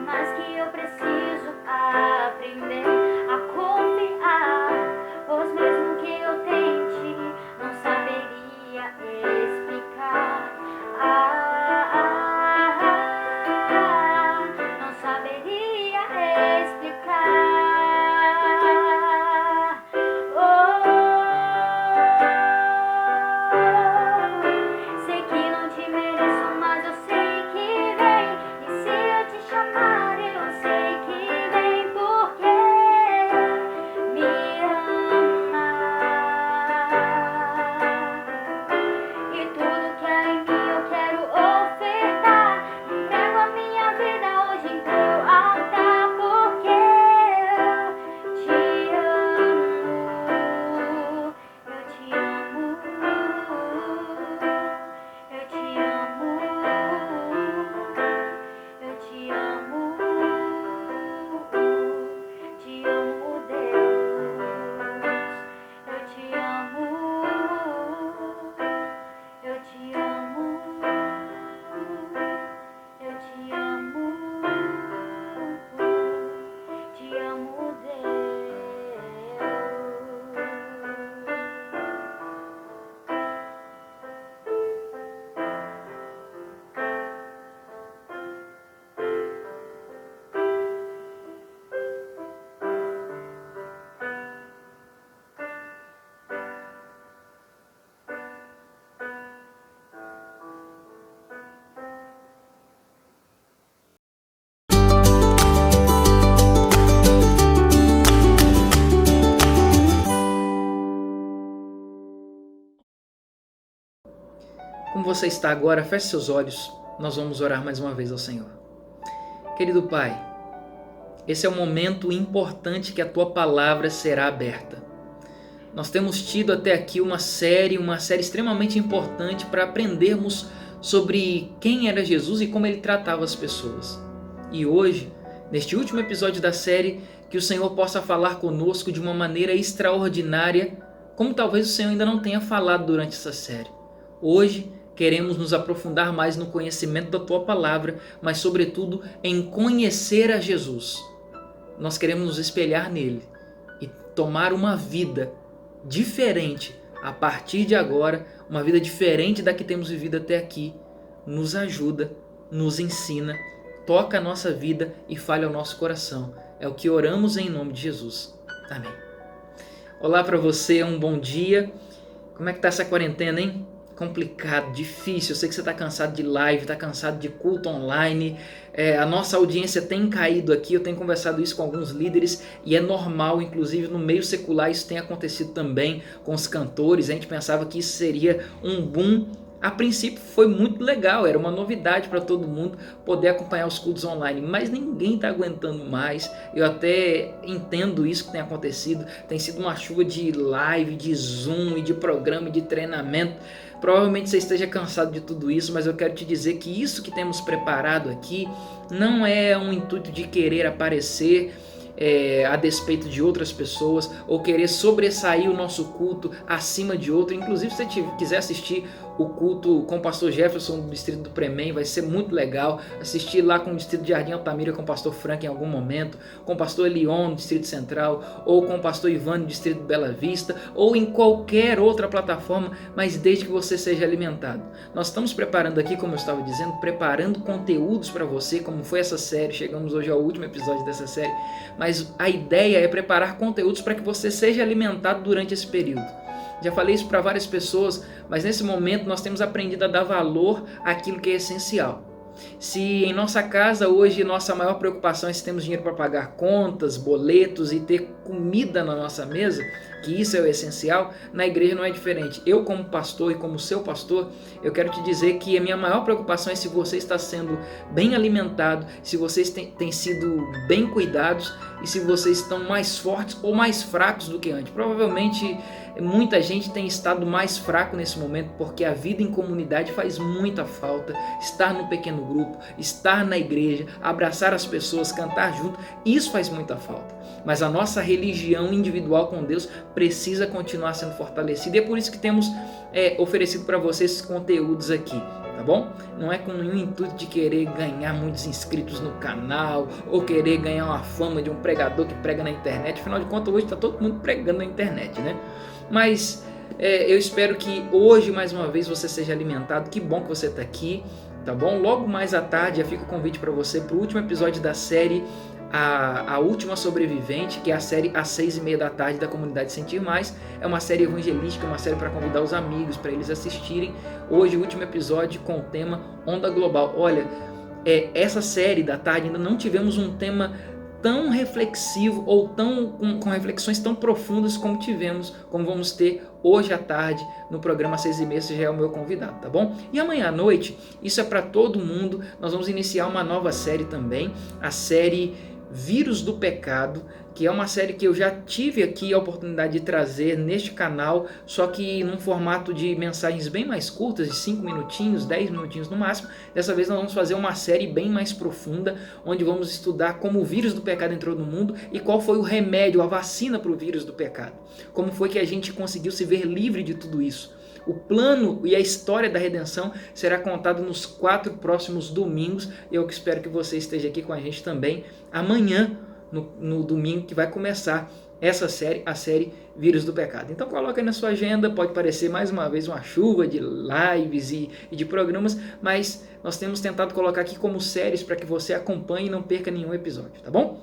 [SPEAKER 12] mas que eu preciso aprender a confiar. Pois mesmo que eu tente, não saberia explicar. Não saberia explicar.
[SPEAKER 2] Como você está agora, feche seus olhos, nós vamos orar mais uma vez ao Senhor. Querido Pai, esse é o momento importante que a Tua Palavra será aberta. Nós temos tido até aqui uma série extremamente importante para aprendermos sobre quem era Jesus e como Ele tratava as pessoas. E hoje, neste último episódio da série, que o Senhor possa falar conosco de uma maneira extraordinária, como talvez o Senhor ainda não tenha falado durante essa série. Hoje, queremos nos aprofundar mais no conhecimento da Tua Palavra, mas sobretudo em conhecer a Jesus. Nós queremos nos espelhar nele e tomar uma vida diferente a partir de agora, uma vida diferente da que temos vivido até aqui. Nos ajuda, nos ensina, toca a nossa vida e fale ao nosso coração. É o que oramos em nome de Jesus. Amém. Olá para você, um bom dia. Como é que tá essa quarentena, hein? Complicado, difícil. Eu sei que você está cansado de live, está cansado de culto online. A nossa audiência tem caído aqui. Eu tenho conversado isso com alguns líderes e é normal, inclusive no meio secular isso tem acontecido também com os cantores. A gente pensava que isso seria um boom. A princípio foi muito legal, era uma novidade para todo mundo poder acompanhar os cultos online, mas ninguém está aguentando mais. Eu até entendo isso que tem acontecido, tem sido uma chuva de live, de Zoom e de programa e de treinamento. Provavelmente você esteja cansado de tudo isso, mas eu quero te dizer que isso que temos preparado aqui não é um intuito de querer aparecer a despeito de outras pessoas ou querer sobressair o nosso culto acima de outro. Inclusive, se você quiser assistir o culto com o pastor Jefferson do distrito do Premem, vai ser muito legal. Assistir lá com o distrito de Jardim Altamira com o pastor Frank em algum momento, com o pastor Elion no distrito central, ou com o pastor Ivan no distrito do Bela Vista, ou em qualquer outra plataforma, mas desde que você seja alimentado. Nós estamos preparando aqui, como eu estava dizendo, preparando conteúdos para você, como foi essa série. Chegamos hoje ao último episódio dessa série, mas a ideia é preparar conteúdos para que você seja alimentado durante esse período. Já falei isso para várias pessoas, mas nesse momento nós temos aprendido a dar valor àquilo que é essencial. Se em nossa casa hoje nossa maior preocupação é se temos dinheiro para pagar contas, boletos e ter comida na nossa mesa, que isso é o essencial, na igreja não é diferente. Eu, como pastor e como seu pastor, eu quero te dizer que a minha maior preocupação é se você está sendo bem alimentado, se vocês têm sido bem cuidados e se vocês estão mais fortes ou mais fracos do que antes. Provavelmente muita gente tem estado mais fraco nesse momento porque a vida em comunidade faz muita falta. Estar no pequeno grupo, estar na igreja, abraçar as pessoas, cantar junto, isso faz muita falta. Mas a nossa religião individual com Deus precisa continuar sendo fortalecida e é por isso que temos oferecido para vocês esses conteúdos aqui. Tá bom? Não é com nenhum intuito de querer ganhar muitos inscritos no canal ou querer ganhar uma fama de um pregador que prega na internet. Afinal de contas, hoje está todo mundo pregando na internet, né? Mas eu espero que hoje, mais uma vez, você seja alimentado. Que bom que você está aqui, tá bom? Logo mais à tarde, já fica o convite para você para o último episódio da série A Última Sobrevivente, que é a série às 6h30 da tarde da Comunidade Sentir Mais. É uma série evangelística, uma série para convidar os amigos, para eles assistirem. Hoje, o último episódio com o tema Onda Global. Olha, essa série da tarde ainda não tivemos um tema tão reflexivo ou com reflexões tão profundas como vamos ter hoje à tarde no programa 6h30, você já é o meu convidado, tá bom? E amanhã à noite, isso é para todo mundo, nós vamos iniciar uma nova série também, a série Vírus do Pecado, que é uma série que eu já tive aqui a oportunidade de trazer neste canal, só que num formato de mensagens bem mais curtas, de 5 minutinhos, 10 minutinhos no máximo. Dessa vez nós vamos fazer uma série bem mais profunda, onde vamos estudar como o vírus do pecado entrou no mundo e qual foi o remédio, a vacina para o vírus do pecado. Como foi que a gente conseguiu se ver livre de tudo isso. O plano e a história da redenção será contado nos 4 próximos domingos. Eu espero que você esteja aqui com a gente também amanhã, no domingo, que vai começar essa série, a série Vírus do Pecado. Então coloca aí na sua agenda, pode parecer mais uma vez uma chuva de lives e de programas, mas nós temos tentado colocar aqui como séries para que você acompanhe e não perca nenhum episódio, tá bom?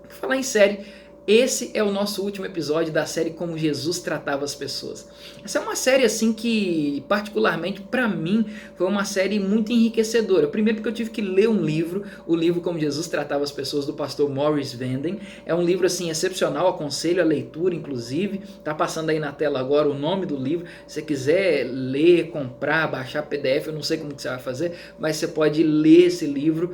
[SPEAKER 2] Por falar em série, Esse é o nosso último episódio da série Como Jesus Tratava as Pessoas. Essa é uma série assim que, particularmente para mim, foi uma série muito enriquecedora. Primeiro porque eu tive que ler um livro, o livro Como Jesus Tratava as Pessoas, do pastor Maurice Vanden. É um livro assim excepcional, aconselho a leitura, inclusive. Tá passando aí na tela agora o nome do livro. Se você quiser ler, comprar, baixar PDF, eu não sei como que você vai fazer, mas você pode ler esse livro.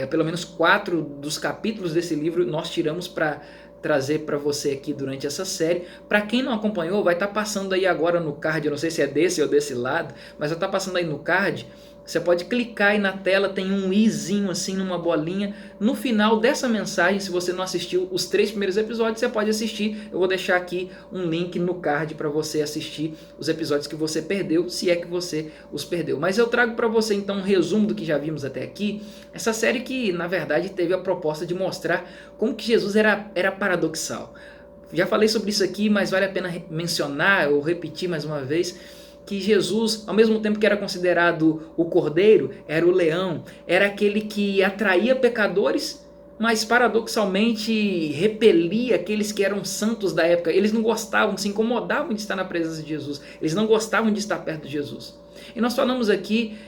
[SPEAKER 2] Pelo menos 4 dos capítulos desse livro nós tiramos para trazer para você aqui durante essa série. Para quem não acompanhou, vai estar passando aí agora no card, eu não sei se é desse ou desse lado, mas vai estar passando aí no card. Você pode clicar aí na tela, tem um izinho assim numa bolinha. No final dessa mensagem, se você não assistiu os 3 primeiros episódios, você pode assistir. Eu vou deixar aqui um link no card para você assistir os episódios que você perdeu, se é que você os perdeu. Mas eu trago para você então um resumo do que já vimos até aqui. Essa série que na verdade teve a proposta de mostrar como que Jesus era paradoxal. Já falei sobre isso aqui, mas vale a pena mencionar ou repetir mais uma vez, que Jesus, ao mesmo tempo que era considerado o cordeiro, era o leão, era aquele que atraía pecadores, mas paradoxalmente repelia aqueles que eram santos da época. Eles não gostavam, se incomodavam de estar na presença de Jesus, eles não gostavam de estar perto de Jesus. E nós falamos aqui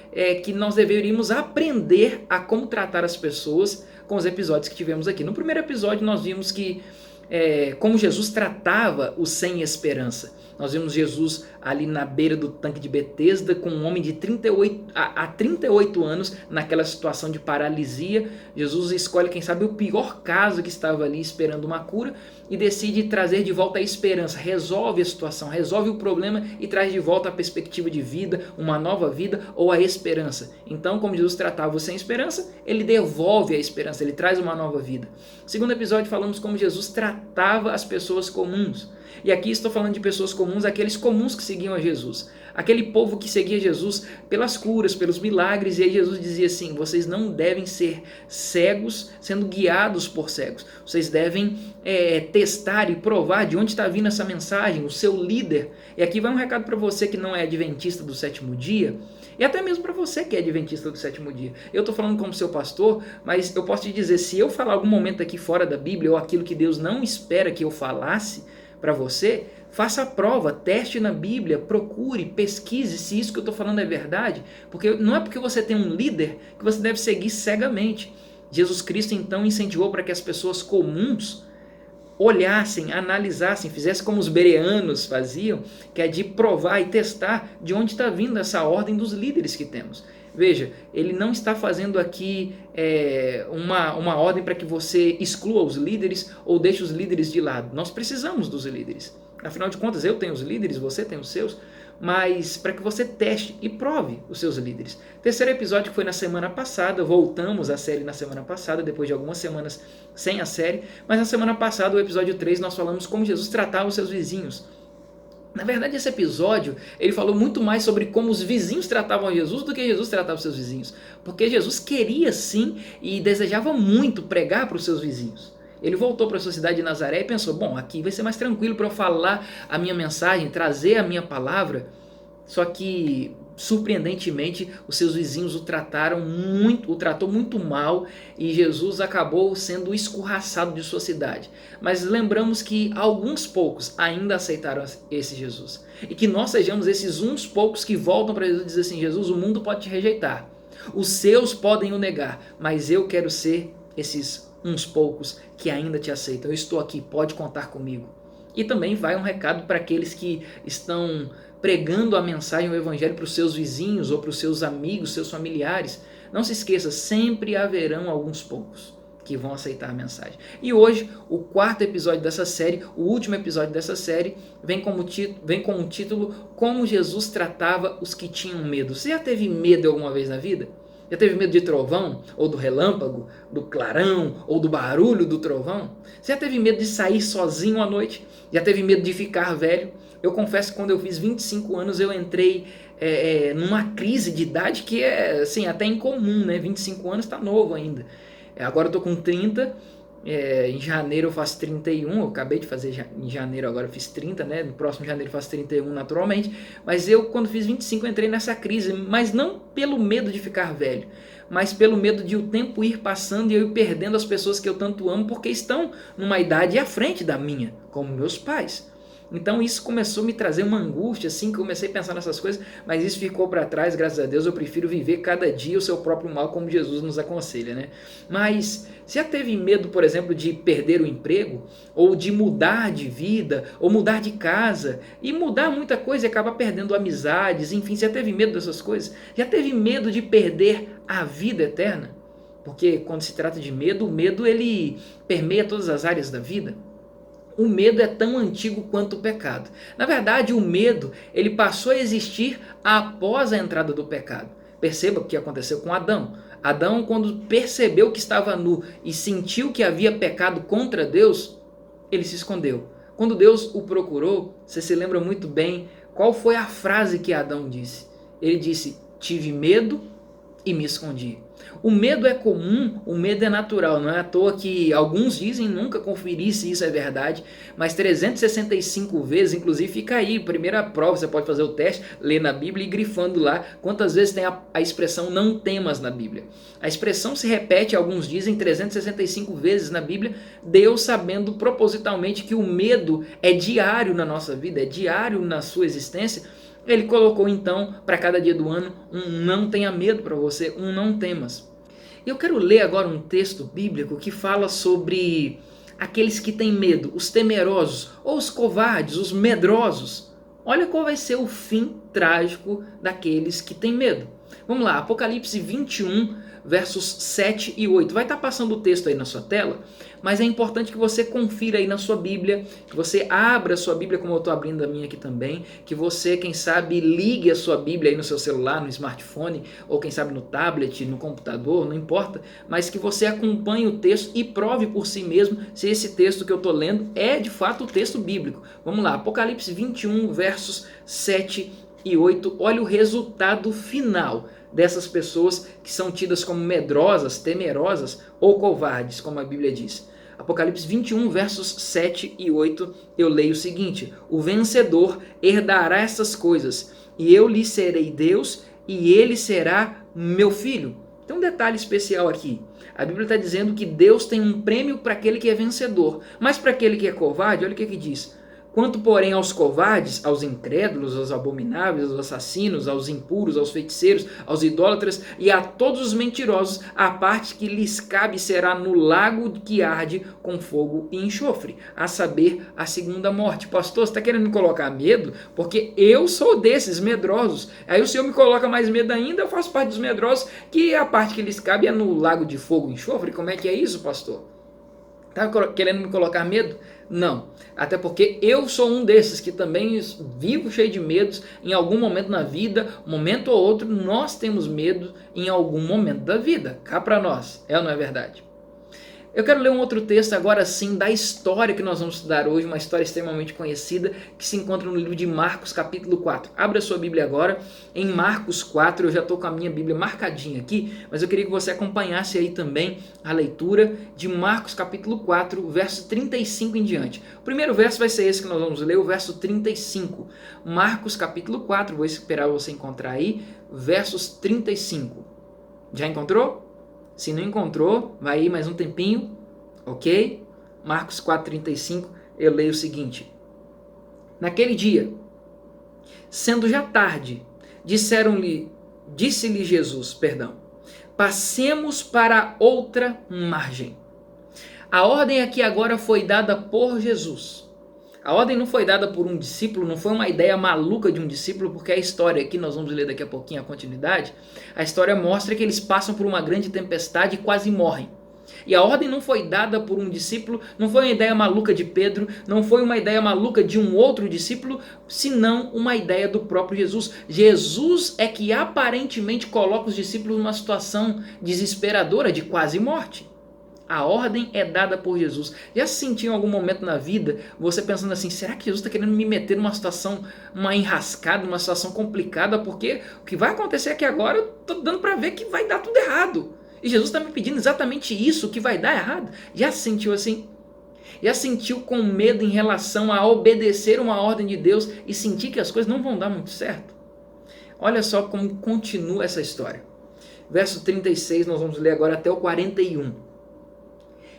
[SPEAKER 2] que nós deveríamos aprender a como tratar as pessoas com os episódios que tivemos aqui. No primeiro episódio nós vimos que como Jesus tratava os sem esperança. Nós vimos Jesus ali na beira do tanque de Betesda com um homem de 38 anos naquela situação de paralisia. Jesus escolhe, quem sabe, o pior caso que estava ali esperando uma cura e decide trazer de volta a esperança. Resolve a situação, resolve o problema e traz de volta a perspectiva de vida, uma nova vida ou a esperança. Então, como Jesus tratava o sem esperança, ele devolve a esperança, ele traz uma nova vida. No segundo episódio falamos como Jesus tratava as pessoas comuns. E aqui estou falando de pessoas comuns, aqueles comuns que seguiam a Jesus. Aquele povo que seguia Jesus pelas curas, pelos milagres. E aí Jesus dizia assim: vocês não devem ser cegos sendo guiados por cegos. Vocês devem testar e provar de onde está vindo essa mensagem, o seu líder. E aqui vai um recado para você que não é adventista do 7º dia. E até mesmo para você que é adventista do 7º dia. Eu estou falando como seu pastor, mas eu posso te dizer, se eu falar algum momento aqui fora da Bíblia ou aquilo que Deus não espera que eu falasse para você, faça a prova, teste na Bíblia, procure, pesquise se isso que eu estou falando é verdade, porque não é porque você tem um líder que você deve seguir cegamente. Jesus Cristo então incentivou para que as pessoas comuns olhassem, analisassem, fizessem como os bereanos faziam, que é de provar e testar de onde está vindo essa ordem dos líderes que temos. Veja, ele não está fazendo aqui uma ordem para que você exclua os líderes ou deixe os líderes de lado. Nós precisamos dos líderes. Afinal de contas, eu tenho os líderes, você tem os seus, mas para que você teste e prove os seus líderes. Terceiro episódio que foi na semana passada, voltamos à série na semana passada, depois de algumas semanas sem a série, mas na semana passada, o episódio 3, nós falamos como Jesus tratava os seus vizinhos. Na verdade, esse episódio, ele falou muito mais sobre como os vizinhos tratavam Jesus do que Jesus tratava os seus vizinhos. Porque Jesus queria sim e desejava muito pregar para os seus vizinhos. Ele voltou para a sua cidade de Nazaré e pensou, bom, aqui vai ser mais tranquilo para eu falar a minha mensagem, trazer a minha palavra. Só que, surpreendentemente, os seus vizinhos o tratou muito mal e Jesus acabou sendo escorraçado de sua cidade. Mas lembramos que alguns poucos ainda aceitaram esse Jesus. E que nós sejamos esses uns poucos que voltam para Jesus e dizem assim, Jesus, o mundo pode te rejeitar, os seus podem o negar, mas eu quero ser esses uns poucos que ainda te aceitam. Eu estou aqui, pode contar comigo. E também vai um recado para aqueles que estão pregando a mensagem, o evangelho para os seus vizinhos ou para os seus amigos, seus familiares. Não se esqueça, sempre haverão alguns poucos que vão aceitar a mensagem. E hoje, o 4º episódio dessa série, o último episódio dessa série, vem com o título Como Jesus Tratava os que tinham medo. Você já teve medo alguma vez na vida? Já teve medo de trovão, ou do relâmpago, do clarão, ou do barulho do trovão? Você já teve medo de sair sozinho à noite? Já teve medo de ficar velho? Eu confesso que quando eu fiz 25 anos eu entrei numa crise de idade que é assim, até incomum, né? 25 anos está novo ainda. Agora eu estou com 30 Em janeiro eu faço 31, eu acabei de fazer em janeiro, agora eu fiz 30, né? No próximo janeiro eu faço 31 naturalmente. Mas eu, quando fiz 25, eu entrei nessa crise, mas não pelo medo de ficar velho, mas pelo medo de o tempo ir passando e eu ir perdendo as pessoas que eu tanto amo, porque estão numa idade à frente da minha, como meus pais. Então isso começou a me trazer uma angústia, assim, que eu comecei a pensar nessas coisas, mas isso ficou para trás, graças a Deus. Eu prefiro viver cada dia o seu próprio mal, como Jesus nos aconselha, né? Mas você já teve medo, por exemplo, de perder o emprego, ou de mudar de vida, ou mudar de casa, e mudar muita coisa e acabar perdendo amizades, enfim, você já teve medo dessas coisas? Já teve medo de perder a vida eterna? Porque quando se trata de medo, o medo ele permeia todas as áreas da vida. O medo é tão antigo quanto o pecado. Na verdade, o medo ele passou a existir após a entrada do pecado. Perceba o que aconteceu com Adão. Adão, quando percebeu que estava nu e sentiu que havia pecado contra Deus, ele se escondeu. Quando Deus o procurou, você se lembra muito bem qual foi a frase que Adão disse. Ele disse: tive medo e me escondi. O medo é comum, o medo é natural, não é à toa que alguns dizem nunca conferir se isso é verdade, mas 365 vezes, inclusive fica aí, primeira prova, você pode fazer o teste, ler na Bíblia e grifando lá quantas vezes tem a expressão não temas na Bíblia. A expressão se repete, alguns dizem 365 vezes na Bíblia, Deus sabendo propositalmente que o medo é diário na nossa vida, é diário na sua existência. Ele colocou então para cada dia do ano um não tenha medo para você, um não temas. E eu quero ler agora um texto bíblico que fala sobre aqueles que têm medo, os temerosos, ou os covardes, os medrosos. Olha qual vai ser o fim trágico daqueles que têm medo. Vamos lá, Apocalipse 21, versos 7 e 8. Vai estar passando o texto aí na sua tela, mas é importante que você confira aí na sua Bíblia, que você abra a sua Bíblia como eu estou abrindo a minha aqui também, que você, quem sabe, ligue a sua Bíblia aí no seu celular, no smartphone, ou quem sabe no tablet, no computador, não importa, mas que você acompanhe o texto e prove por si mesmo se esse texto que eu estou lendo é de fato o texto bíblico. Vamos lá, Apocalipse 21, versos 7 e 8, olha o resultado final dessas pessoas que são tidas como medrosas, temerosas ou covardes, como a Bíblia diz. Apocalipse 21, versos 7 e 8, eu leio o seguinte: o vencedor herdará essas coisas, e eu lhe serei Deus, e ele será meu filho. Tem um detalhe especial aqui. A Bíblia está dizendo que Deus tem um prêmio para aquele que é vencedor, mas para aquele que é covarde, olha o que diz. Quanto, porém, aos covardes, aos incrédulos, aos abomináveis, aos assassinos, aos impuros, aos feiticeiros, aos idólatras e a todos os mentirosos, a parte que lhes cabe será no lago que arde com fogo e enxofre, a saber, a segunda morte. Pastor, você está querendo me colocar medo? Porque eu sou desses medrosos. Aí o Senhor me coloca mais medo ainda, eu faço parte dos medrosos, que a parte que lhes cabe é no lago de fogo e enxofre. Como é que é isso, pastor? Está querendo me colocar medo? Não, até porque eu sou um desses que também vivo cheio de medos em algum momento na vida, um momento ou outro, nós temos medo em algum momento da vida, cá para nós, é ou não é verdade? Eu quero ler um outro texto agora sim da história que nós vamos estudar hoje, uma história extremamente conhecida que se encontra no livro de Marcos capítulo 4. Abra a sua Bíblia agora em Marcos 4, eu já estou com a minha Bíblia marcadinha aqui, mas eu queria que você acompanhasse aí também a leitura de Marcos capítulo 4, verso 35 em diante. O primeiro verso vai ser esse que nós vamos ler, o verso 35. Marcos capítulo 4, vou esperar você encontrar aí, versos 35. Já encontrou? Se não encontrou, vai aí mais um tempinho, ok? Marcos 4,35, eu leio o seguinte. Naquele dia, sendo já tarde, disse-lhe Jesus, passemos para outra margem. A ordem aqui agora foi dada por Jesus. A ordem não foi dada por um discípulo, não foi uma ideia maluca de um discípulo, porque a história aqui, nós vamos ler daqui a pouquinho a continuidade, a história mostra que eles passam por uma grande tempestade e quase morrem. E a ordem não foi dada por um discípulo, não foi uma ideia maluca de Pedro, não foi uma ideia maluca de um outro discípulo, senão uma ideia do próprio Jesus. Jesus é que aparentemente coloca os discípulos numa situação desesperadora de quase morte. A ordem é dada por Jesus. Já se sentiu em algum momento na vida, você pensando assim, será que Jesus está querendo me meter numa situação, uma enrascada, uma situação complicada, porque o que vai acontecer aqui agora, eu estou dando para ver que vai dar tudo errado. E Jesus está me pedindo exatamente isso, que vai dar errado. Já se sentiu assim? Já sentiu com medo em relação a obedecer uma ordem de Deus e sentir que as coisas não vão dar muito certo? Olha só como continua essa história. Verso 36, nós vamos ler agora até o 41.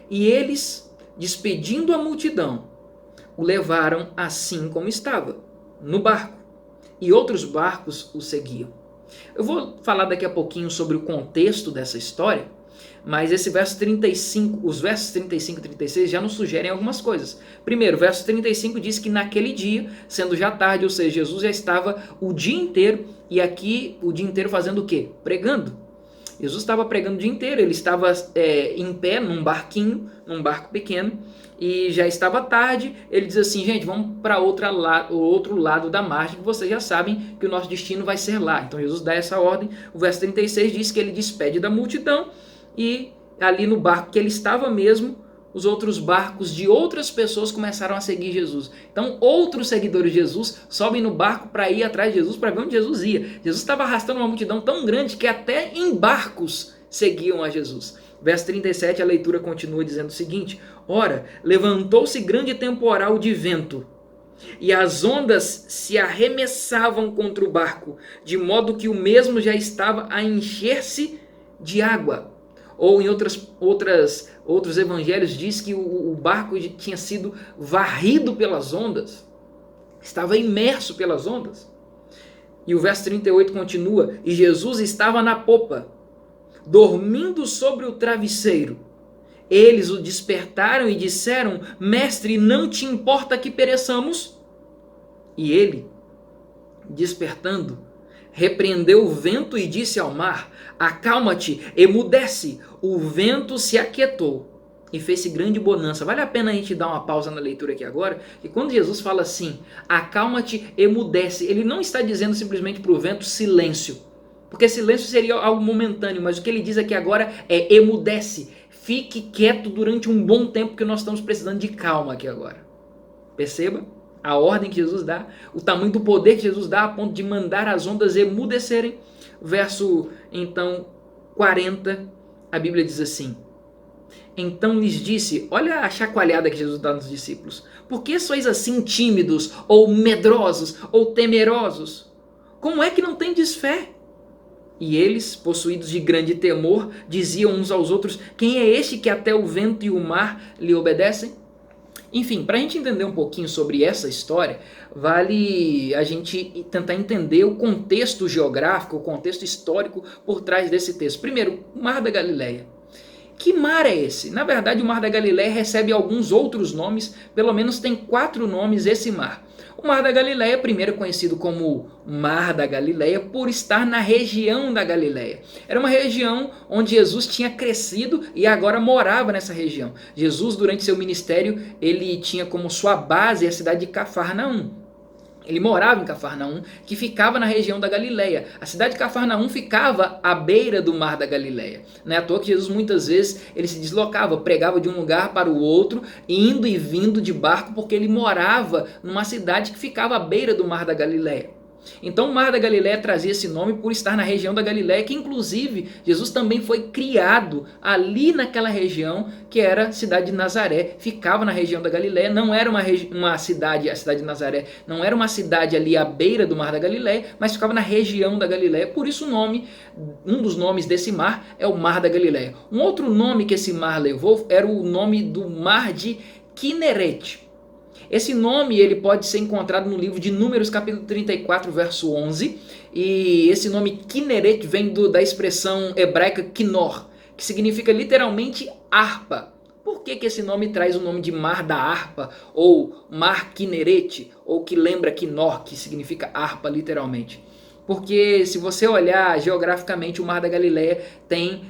[SPEAKER 2] E eles, despedindo a multidão, o levaram assim como estava, no barco, e outros barcos o seguiam. Eu vou falar daqui a pouquinho sobre o contexto dessa história, mas esse verso 35, os versos 35 e 36 já nos sugerem algumas coisas. Primeiro, o verso 35 diz que naquele dia, sendo já tarde, ou seja, Jesus já estava o dia inteiro, e aqui o dia inteiro fazendo o quê? Pregando. Jesus estava pregando o dia inteiro, ele estava em pé num barquinho, num barco pequeno, e já estava tarde. Ele diz assim: gente, vamos para o outro lado da margem, que vocês já sabem que o nosso destino vai ser lá. Então Jesus dá essa ordem. O verso 36 diz que ele despede da multidão, e ali no barco que ele estava mesmo, os outros barcos de outras pessoas começaram a seguir Jesus. Então outros seguidores de Jesus sobem no barco para ir atrás de Jesus, para ver onde Jesus ia. Jesus estava arrastando uma multidão tão grande que até em barcos seguiam a Jesus. Verso 37, a leitura continua dizendo o seguinte: ora, levantou-se grande temporal de vento, e as ondas se arremessavam contra o barco, de modo que o mesmo já estava a encher-se de água. Ou em outros evangelhos diz que o barco tinha sido varrido pelas ondas, estava imerso pelas ondas. E o verso 38 continua: e Jesus estava na popa, dormindo sobre o travesseiro. Eles o despertaram e disseram: mestre, não te importa que pereçamos? E ele, despertando, repreendeu o vento e disse ao mar: acalma-te, emudece. O vento se aquietou e fez-se grande bonança. Vale a pena a gente dar uma pausa na leitura aqui agora, que quando Jesus fala assim, acalma-te, emudece, ele não está dizendo simplesmente para o vento silêncio, porque silêncio seria algo momentâneo, mas o que ele diz aqui agora é emudece, fique quieto durante um bom tempo, que nós estamos precisando de calma aqui agora. Perceba a ordem que Jesus dá, o tamanho do poder que Jesus dá a ponto de mandar as ondas emudecerem. Verso, então, 40, a Bíblia diz assim: então lhes disse, olha a chacoalhada que Jesus dá nos discípulos, por que sois assim tímidos, ou medrosos, ou temerosos? Como é que não tendes fé? E eles, possuídos de grande temor, diziam uns aos outros: quem é este que até o vento e o mar lhe obedecem? Enfim, para a gente entender um pouquinho sobre essa história, vale a gente tentar entender o contexto geográfico, o contexto histórico por trás desse texto. Primeiro, o Mar da Galileia. Que mar é esse? Na verdade, o Mar da Galileia recebe alguns outros nomes, pelo menos tem 4 nomes esse mar. O Mar da Galileia, primeiro conhecido como Mar da Galileia, por estar na região da Galileia. Era uma região onde Jesus tinha crescido e agora morava nessa região. Jesus, durante seu ministério, ele tinha como sua base a cidade de Cafarnaum. Ele morava em Cafarnaum, que ficava na região da Galileia. A cidade de Cafarnaum ficava à beira do Mar da Galileia. Não é à toa que Jesus muitas vezes ele se deslocava, pregava de um lugar para o outro, indo e vindo de barco, porque ele morava numa cidade que ficava à beira do Mar da Galileia. Então o Mar da Galileia trazia esse nome por estar na região da Galileia, que inclusive Jesus também foi criado ali naquela região, que era a cidade de Nazaré, ficava na região da Galileia, não era uma cidade, a cidade de Nazaré não era uma cidade ali à beira do Mar da Galileia, mas ficava na região da Galileia, por isso o nome, um dos nomes desse mar é o Mar da Galileia. Um outro nome que esse mar levou era o nome do Mar de Quinerete. Esse nome ele pode ser encontrado no livro de Números, capítulo 34, verso 11. E esse nome Quinerete vem da expressão hebraica Quinor, que significa literalmente harpa. Por que esse nome traz o nome de Mar da Harpa, ou Mar Quinerete, ou que lembra Quinor, que significa harpa literalmente? Porque se você olhar geograficamente, o Mar da Galileia tem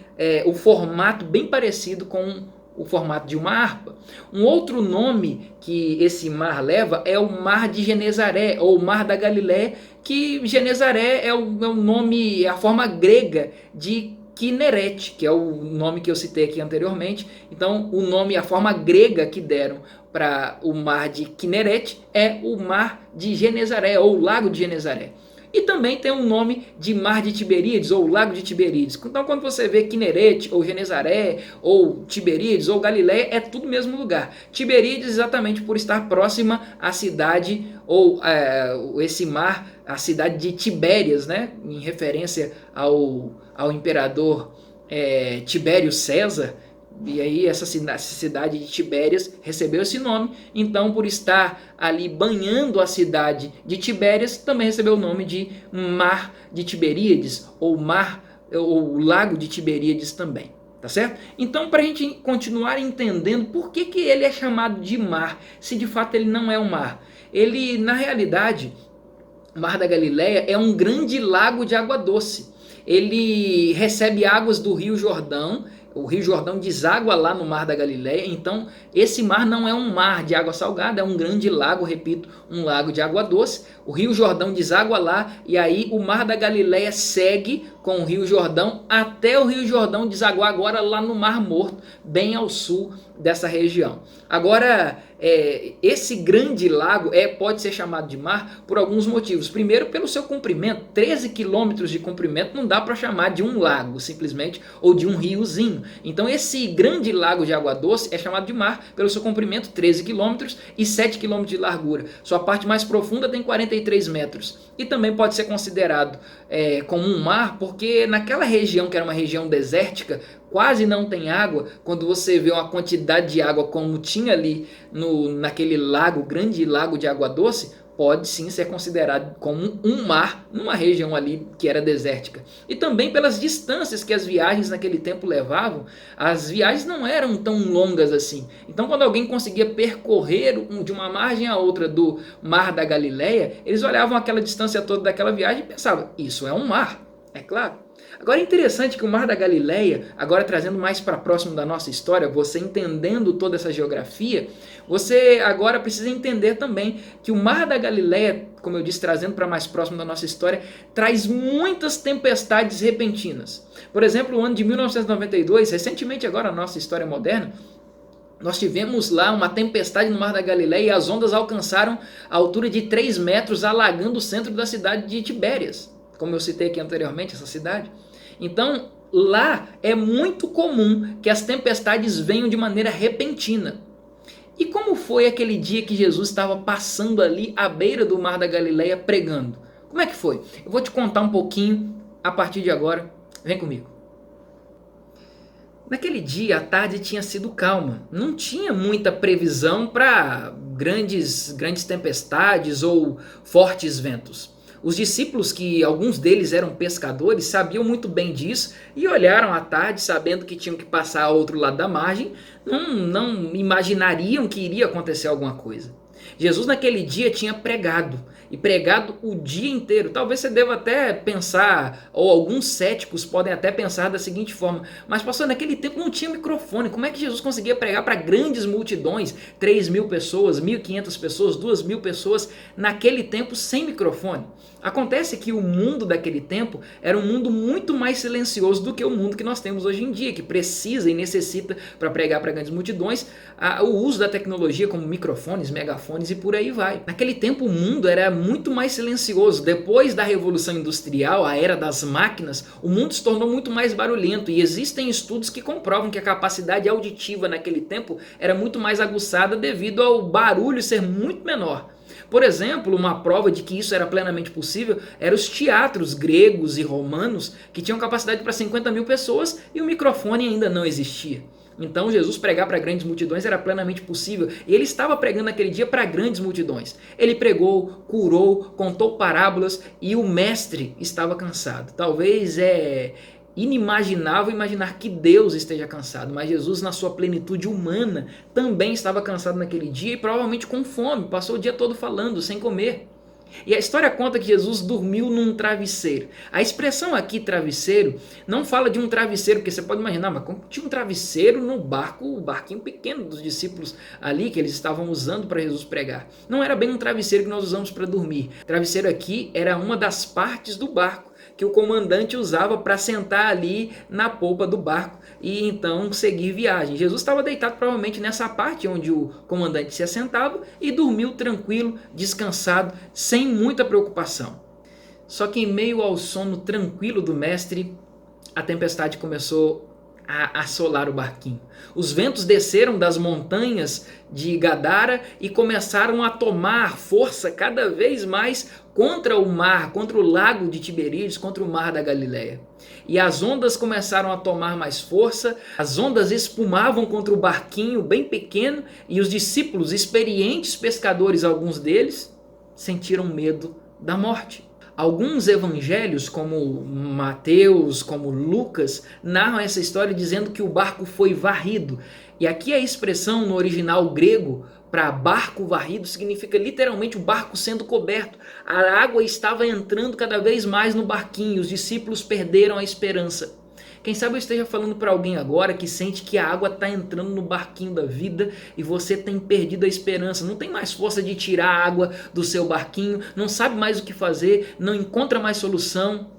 [SPEAKER 2] o formato bem parecido com o formato de uma harpa. Um outro nome que esse mar leva é o Mar de Genezaré, ou Mar da Galileia, que Genezaré é o nome, é a forma grega de Quinerete, que é o nome que eu citei aqui anteriormente. Então, o nome, a forma grega que deram para o Mar de Quinerete é o Mar de Genezaré, ou Lago de Genezaré. E também tem o nome de Mar de Tiberíades, ou Lago de Tiberíades. Então quando você vê Quinerete, ou Genezaré, ou Tiberíades, ou Galileia, é tudo o mesmo lugar. Tiberíades exatamente por estar próxima à cidade, ou esse mar, a cidade de Tibérias, né? Em referência ao imperador Tibério César. E aí essa cidade de Tibérias recebeu esse nome, então por estar ali banhando a cidade de Tibérias, também recebeu o nome de Mar de Tiberíades, ou Lago de Tiberíades também, tá certo? Então, para a gente continuar entendendo por que ele é chamado de mar, se de fato ele não é um mar. Ele, na realidade, o Mar da Galileia é um grande lago de água doce. Ele recebe águas do Rio Jordão. O Rio Jordão deságua lá no Mar da Galileia, então esse mar não é um mar de água salgada, é um grande lago, repito, um lago de água doce. O Rio Jordão deságua lá e aí o Mar da Galileia segue com o Rio Jordão até o Rio Jordão desaguar agora lá no Mar Morto, bem ao sul dessa região. Agora, esse grande lago pode ser chamado de mar por alguns motivos. Primeiro, pelo seu comprimento, 13 quilômetros de comprimento não dá para chamar de um lago, simplesmente, ou de um riozinho. Então esse grande lago de água doce é chamado de mar pelo seu comprimento, 13 quilômetros e 7 quilômetros de largura. Sua parte mais profunda tem 43 metros. E também pode ser considerado como um mar, porque naquela região, que era uma região desértica, quase não tem água. Quando você vê uma quantidade de água como tinha ali naquele lago, grande lago de água doce, pode sim ser considerado como um mar numa região ali que era desértica. E também pelas distâncias que as viagens naquele tempo levavam, as viagens não eram tão longas assim. Então quando alguém conseguia percorrer de uma margem a outra do Mar da Galileia, eles olhavam aquela distância toda daquela viagem e pensavam, isso é um mar, é claro. Agora é interessante que o Mar da Galileia, agora trazendo mais para próximo da nossa história, você entendendo toda essa geografia, você agora precisa entender também que o Mar da Galileia, como eu disse, trazendo para mais próximo da nossa história, traz muitas tempestades repentinas. Por exemplo, o ano de 1992, recentemente agora na nossa história moderna, nós tivemos lá uma tempestade no Mar da Galileia e as ondas alcançaram a altura de 3 metros, alagando o centro da cidade de Tibérias, como eu citei aqui anteriormente, essa cidade. Então, lá é muito comum que as tempestades venham de maneira repentina. E como foi aquele dia que Jesus estava passando ali à beira do Mar da Galileia pregando? Como é que foi? Eu vou te contar um pouquinho a partir de agora. Vem comigo. Naquele dia a tarde tinha sido calma. Não tinha muita previsão para grandes tempestades ou fortes ventos. Os discípulos, que alguns deles eram pescadores, sabiam muito bem disso e olharam à tarde, sabendo que tinham que passar ao outro lado da margem, não imaginariam que iria acontecer alguma coisa. Jesus naquele dia tinha pregado, e pregado o dia inteiro. Talvez você deva até pensar, ou alguns céticos podem até pensar da seguinte forma, mas pastor, naquele tempo não tinha microfone, como é que Jesus conseguia pregar para grandes multidões, 3.000 pessoas, 1.500 pessoas, 2.000 pessoas, naquele tempo sem microfone? Acontece que o mundo daquele tempo era um mundo muito mais silencioso do que o mundo que nós temos hoje em dia, que precisa e necessita, para pregar para grandes multidões, o uso da tecnologia como microfones, megafones e por aí vai. Naquele tempo o mundo era muito mais silencioso. Depois da Revolução Industrial, a era das máquinas, o mundo se tornou muito mais barulhento e existem estudos que comprovam que a capacidade auditiva naquele tempo era muito mais aguçada devido ao barulho ser muito menor. Por exemplo, uma prova de que isso era plenamente possível eram os teatros gregos e romanos que tinham capacidade para 50.000 pessoas e o microfone ainda não existia. Então Jesus pregar para grandes multidões era plenamente possível e ele estava pregando naquele dia para grandes multidões. Ele pregou, curou, contou parábolas e o mestre estava cansado. Talvez inimaginável imaginar que Deus esteja cansado, mas Jesus na sua plenitude humana também estava cansado naquele dia e provavelmente com fome, passou o dia todo falando, sem comer. E a história conta que Jesus dormiu num travesseiro. A expressão aqui, travesseiro, não fala de um travesseiro, porque você pode imaginar, mas como tinha um travesseiro no barco, o barquinho pequeno dos discípulos ali, que eles estavam usando para Jesus pregar. Não era bem um travesseiro que nós usamos para dormir. Travesseiro aqui era uma das partes do barco que o comandante usava para sentar ali na polpa do barco e então seguir viagem. Jesus estava deitado provavelmente nessa parte onde o comandante se assentava e dormiu tranquilo, descansado, sem muita preocupação. Só que em meio ao sono tranquilo do mestre, a tempestade começou a assolar o barquinho. Os ventos desceram das montanhas de Gadara e começaram a tomar força cada vez mais contra o mar, contra o lago de Tiberíades, contra o mar da Galileia. E as ondas começaram a tomar mais força, as ondas espumavam contra o barquinho bem pequeno e os discípulos, experientes pescadores, alguns deles, sentiram medo da morte. Alguns evangelhos, como Mateus, como Lucas, narram essa história dizendo que o barco foi varrido. E aqui a expressão no original grego para barco varrido significa literalmente o barco sendo coberto. A água estava entrando cada vez mais no barquinho, os discípulos perderam a esperança. Quem sabe eu esteja falando para alguém agora que sente que a água está entrando no barquinho da vida e você tem perdido a esperança, não tem mais força de tirar a água do seu barquinho, não sabe mais o que fazer, não encontra mais solução.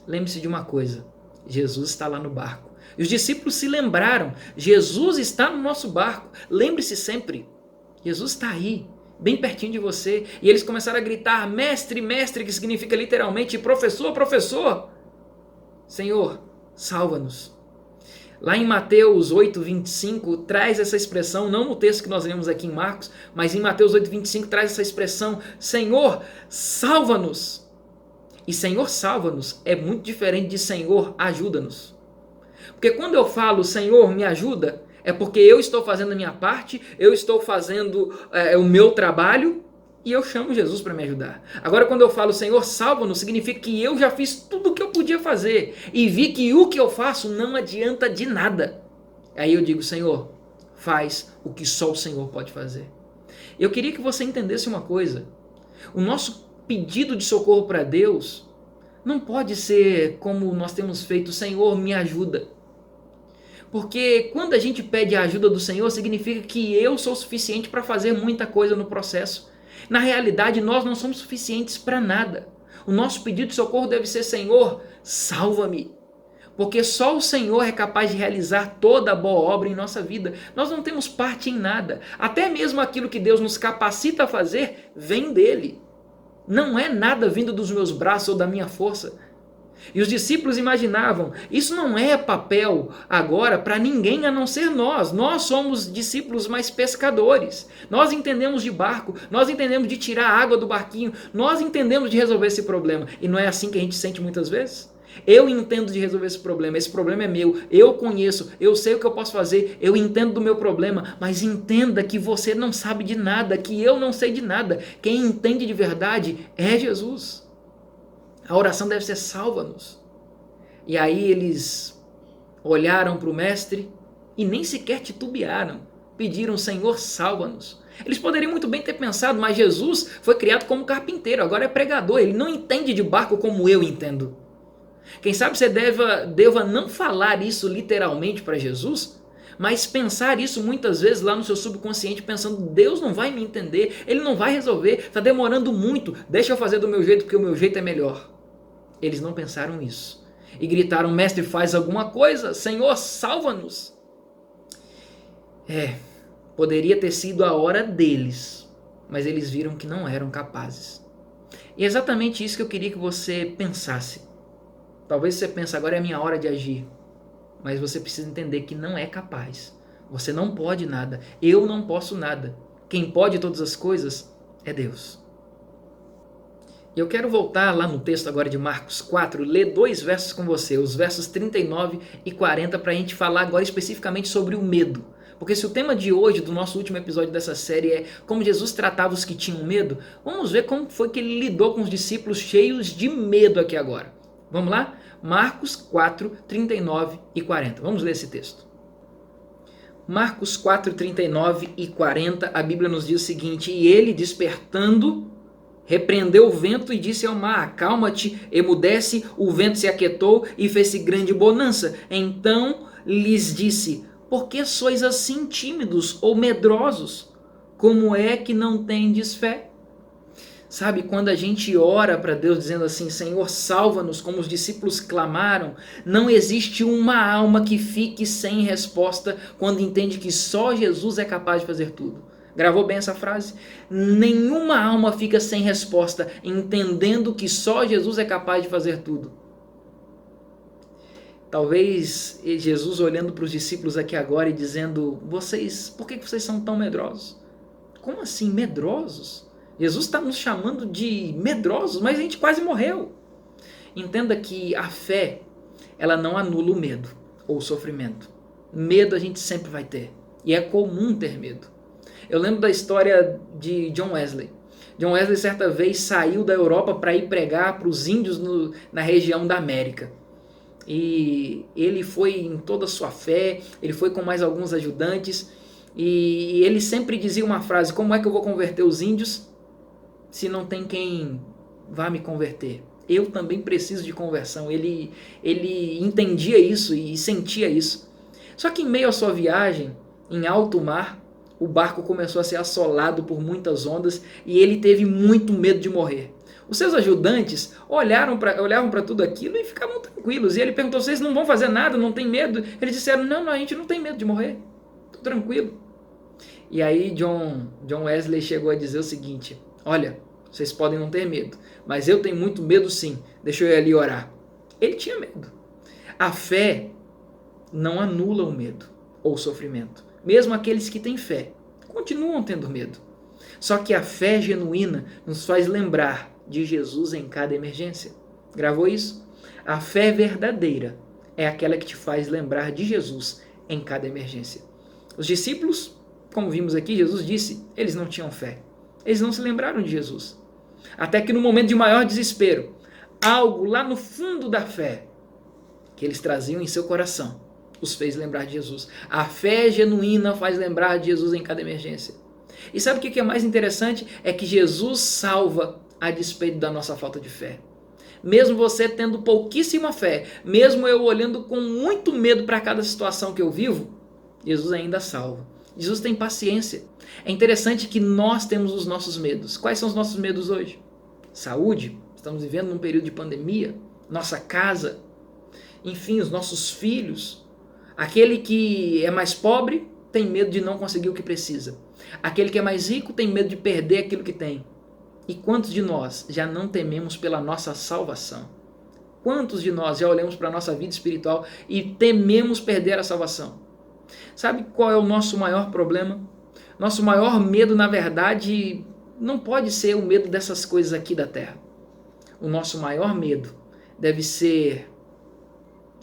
[SPEAKER 2] Lembre-se de uma coisa, Jesus está lá no barco. E os discípulos se lembraram, Jesus está no nosso barco. Lembre-se sempre, Jesus está aí, bem pertinho de você. E eles começaram a gritar, mestre, mestre, que significa literalmente professor, professor. Senhor, salva-nos. Lá em Mateus 8:25 traz essa expressão, não no texto que nós lemos aqui em Marcos, mas em Mateus 8:25 traz essa expressão, Senhor, salva-nos. E Senhor, salva-nos é muito diferente de Senhor, ajuda-nos. Porque quando eu falo Senhor, me ajuda, é porque eu estou fazendo a minha parte, eu estou fazendo o meu trabalho, e eu chamo Jesus para me ajudar. Agora, quando eu falo Senhor, salva-nos, significa que eu já fiz tudo o que eu podia fazer e vi que o que eu faço não adianta de nada. Aí eu digo, Senhor, faz o que só o Senhor pode fazer. Eu queria que você entendesse uma coisa. O nosso pedido de socorro para Deus não pode ser como nós temos feito, Senhor, me ajuda. Porque quando a gente pede a ajuda do Senhor, significa que eu sou suficiente para fazer muita coisa no processo. Na realidade, nós não somos suficientes para nada. O nosso pedido de socorro deve ser, Senhor, salva-me. Porque só o Senhor é capaz de realizar toda a boa obra em nossa vida. Nós não temos parte em nada. Até mesmo aquilo que Deus nos capacita a fazer, vem dele. Não é nada vindo dos meus braços ou da minha força. E os discípulos imaginavam, isso não é papel agora para ninguém a não ser nós. Nós somos discípulos mais pescadores. Nós entendemos de barco, nós entendemos de tirar a água do barquinho, nós entendemos de resolver esse problema. E não é assim que a gente sente muitas vezes? Eu entendo de resolver esse problema é meu, eu conheço, eu sei o que eu posso fazer, eu entendo do meu problema, mas entenda que você não sabe de nada, que eu não sei de nada. Quem entende de verdade é Jesus. A oração deve ser salva-nos. E aí eles olharam para o mestre e nem sequer titubearam. Pediram, Senhor, salva-nos. Eles poderiam muito bem ter pensado, mas Jesus foi criado como carpinteiro, agora é pregador. Ele não entende de barco como eu entendo. Quem sabe você deva não falar isso literalmente para Jesus, mas pensar isso muitas vezes lá no seu subconsciente, pensando, Deus não vai me entender, Ele não vai resolver, está demorando muito, deixa eu fazer do meu jeito porque o meu jeito é melhor. Eles não pensaram isso. E gritaram, mestre, faz alguma coisa, Senhor, salva-nos. Poderia ter sido a hora deles, mas eles viram que não eram capazes. E é exatamente isso que eu queria que você pensasse. Talvez você pense, agora é a minha hora de agir. Mas você precisa entender que não é capaz. Você não pode nada. Eu não posso nada. Quem pode todas as coisas é Deus. E eu quero voltar lá no texto agora de Marcos 4, ler 2 versos com você, os versos 39 e 40, para a gente falar agora especificamente sobre o medo. Porque se o tema de hoje, do nosso último episódio dessa série, é como Jesus tratava os que tinham medo, vamos ver como foi que ele lidou com os discípulos cheios de medo aqui agora. Vamos lá? Marcos 4, 39 e 40. Vamos ler esse texto. Marcos 4, 39 e 40, a Bíblia nos diz o seguinte, e ele, despertando, repreendeu o vento e disse ao mar, acalma-te, emudece, o vento se aquietou e fez-se grande bonança. Então lhes disse, por que sois assim tímidos ou medrosos? Como é que não tendes fé? Sabe, quando a gente ora para Deus dizendo assim, Senhor, salva-nos, como os discípulos clamaram, não existe uma alma que fique sem resposta quando entende que só Jesus é capaz de fazer tudo. Gravou bem essa frase? Nenhuma alma fica sem resposta, entendendo que só Jesus é capaz de fazer tudo. Talvez Jesus olhando para os discípulos aqui agora e dizendo, por que vocês são tão medrosos? Como assim, medrosos? Jesus está nos chamando de medrosos, mas a gente quase morreu. Entenda que a fé, ela não anula o medo ou o sofrimento. Medo a gente sempre vai ter. E é comum ter medo. Eu lembro da história de John Wesley. John Wesley certa vez saiu da Europa para ir pregar para os índios na região da América. E ele foi em toda a sua fé, ele foi com mais alguns ajudantes, e ele sempre dizia uma frase, como é que eu vou converter os índios se não tem quem vá me converter? Eu também preciso de conversão. Ele entendia isso e sentia isso. Só que em meio à sua viagem, em alto mar, o barco começou a ser assolado por muitas ondas e ele teve muito medo de morrer. Os seus ajudantes olhavam para tudo aquilo e ficavam tranquilos. E ele perguntou, vocês não vão fazer nada, não tem medo? Eles disseram, não, a gente não tem medo de morrer. Tô tranquilo. E aí John Wesley chegou a dizer o seguinte, olha, vocês podem não ter medo, mas eu tenho muito medo sim, deixa eu ir ali orar. Ele tinha medo. A fé não anula o medo ou o sofrimento. Mesmo aqueles que têm fé continuam tendo medo. Só que a fé genuína nos faz lembrar de Jesus em cada emergência. Gravou isso? A fé verdadeira é aquela que te faz lembrar de Jesus em cada emergência. Os discípulos, como vimos aqui, Jesus disse, eles não tinham fé. Eles não se lembraram de Jesus. Até que no momento de maior desespero, algo lá no fundo da fé que eles traziam em seu coração os fez lembrar de Jesus. A fé genuína faz lembrar de Jesus em cada emergência. E sabe o que é mais interessante? É que Jesus salva a despeito da nossa falta de fé. Mesmo você tendo pouquíssima fé, mesmo eu olhando com muito medo para cada situação que eu vivo, Jesus ainda salva. Jesus tem paciência. É interessante que nós temos os nossos medos. Quais são os nossos medos hoje? Saúde, estamos vivendo num período de pandemia, nossa casa, enfim, os nossos filhos. Aquele que é mais pobre tem medo de não conseguir o que precisa. Aquele que é mais rico tem medo de perder aquilo que tem. E quantos de nós já não tememos pela nossa salvação? Quantos de nós já olhamos para a nossa vida espiritual e tememos perder a salvação? Sabe qual é o nosso maior problema? Nosso maior medo, na verdade, não pode ser o medo dessas coisas aqui da terra. O nosso maior medo deve ser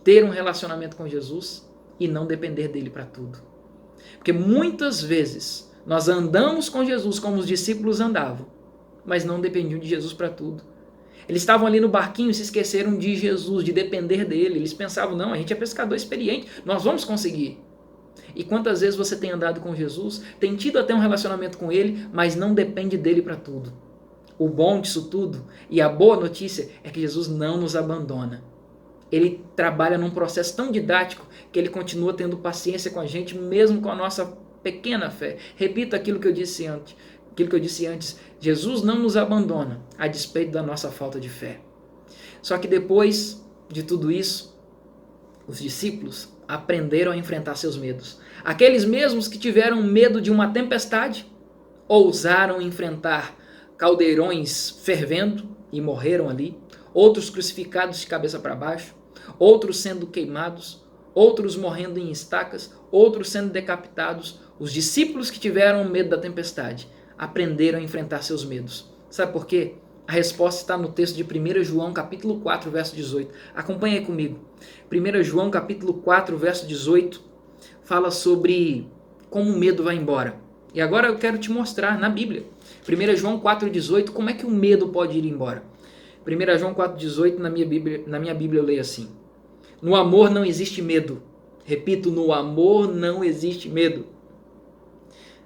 [SPEAKER 2] ter um relacionamento com Jesus e não depender dele para tudo. Porque muitas vezes nós andamos com Jesus como os discípulos andavam, mas não dependiam de Jesus para tudo. Eles estavam ali no barquinho e se esqueceram de Jesus, de depender dele. Eles pensavam, não, a gente é pescador experiente, nós vamos conseguir. E quantas vezes você tem andado com Jesus, tem tido até um relacionamento com ele, mas não depende dele para tudo. O bom disso tudo e a boa notícia é que Jesus não nos abandona. Ele trabalha num processo tão didático que ele continua tendo paciência com a gente, mesmo com a nossa pequena fé. Repito aquilo que eu disse antes. Jesus não nos abandona a despeito da nossa falta de fé. Só que depois de tudo isso, os discípulos aprenderam a enfrentar seus medos. Aqueles mesmos que tiveram medo de uma tempestade, ousaram enfrentar caldeirões fervendo e morreram ali, outros crucificados de cabeça para baixo, outros sendo queimados, outros morrendo em estacas, outros sendo decapitados. Os discípulos que tiveram medo da tempestade aprenderam a enfrentar seus medos. Sabe por quê? A resposta está no texto de 1 João capítulo 4, verso 18. Acompanhe aí comigo. 1 João capítulo 4, verso 18 fala sobre como o medo vai embora. E agora eu quero te mostrar na Bíblia. 1 João 4, 18, como é que o medo pode ir embora. 1 João 4, 18, na minha Bíblia eu leio assim. No amor não existe medo. Repito, no amor não existe medo.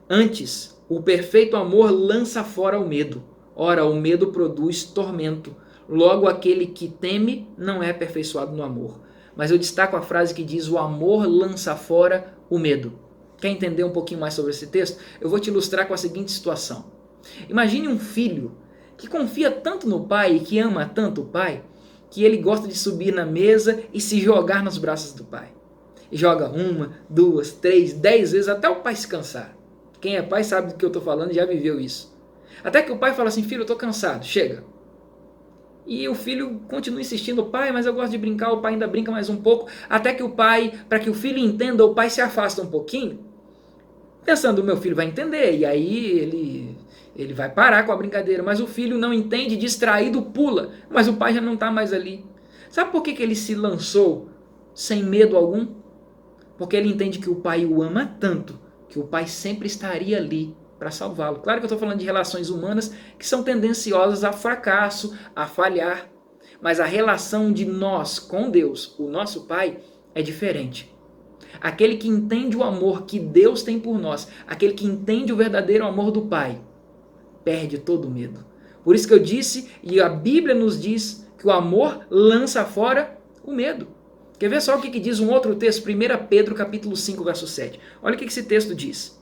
[SPEAKER 2] Antes, o perfeito amor lança fora o medo. Ora, o medo produz tormento. Logo, aquele que teme não é aperfeiçoado no amor. Mas eu destaco a frase que diz, o amor lança fora o medo. Quer entender um pouquinho mais sobre esse texto? Eu vou te ilustrar com a seguinte situação. Imagine um filho que confia tanto no pai e que ama tanto o pai, que ele gosta de subir na mesa e se jogar nos braços do pai. E joga 1, 2, 3, 10 vezes até o pai se cansar. Quem é pai sabe do que eu estou falando, já viveu isso. Até que o pai fala assim, filho, eu estou cansado, chega. E o filho continua insistindo, pai, mas eu gosto de brincar, o pai ainda brinca mais um pouco, até que o pai, para que o filho entenda, o pai se afasta um pouquinho, pensando, o meu filho vai entender, e aí ele vai parar com a brincadeira, mas o filho não entende, distraído, pula, mas o pai já não está mais ali. Sabe por que ele se lançou sem medo algum? Porque ele entende que o pai o ama tanto, que o pai sempre estaria ali para salvá-lo. Claro que eu estou falando de relações humanas que são tendenciosas a fracasso, a falhar, mas a relação de nós com Deus, o nosso Pai, é diferente. Aquele que entende o amor que Deus tem por nós, aquele que entende o verdadeiro amor do Pai, perde todo o medo. Por isso que eu disse, e a Bíblia nos diz, que o amor lança fora o medo. Quer ver só o que diz um outro texto? 1 Pedro capítulo 5, verso 7. Olha o que esse texto diz.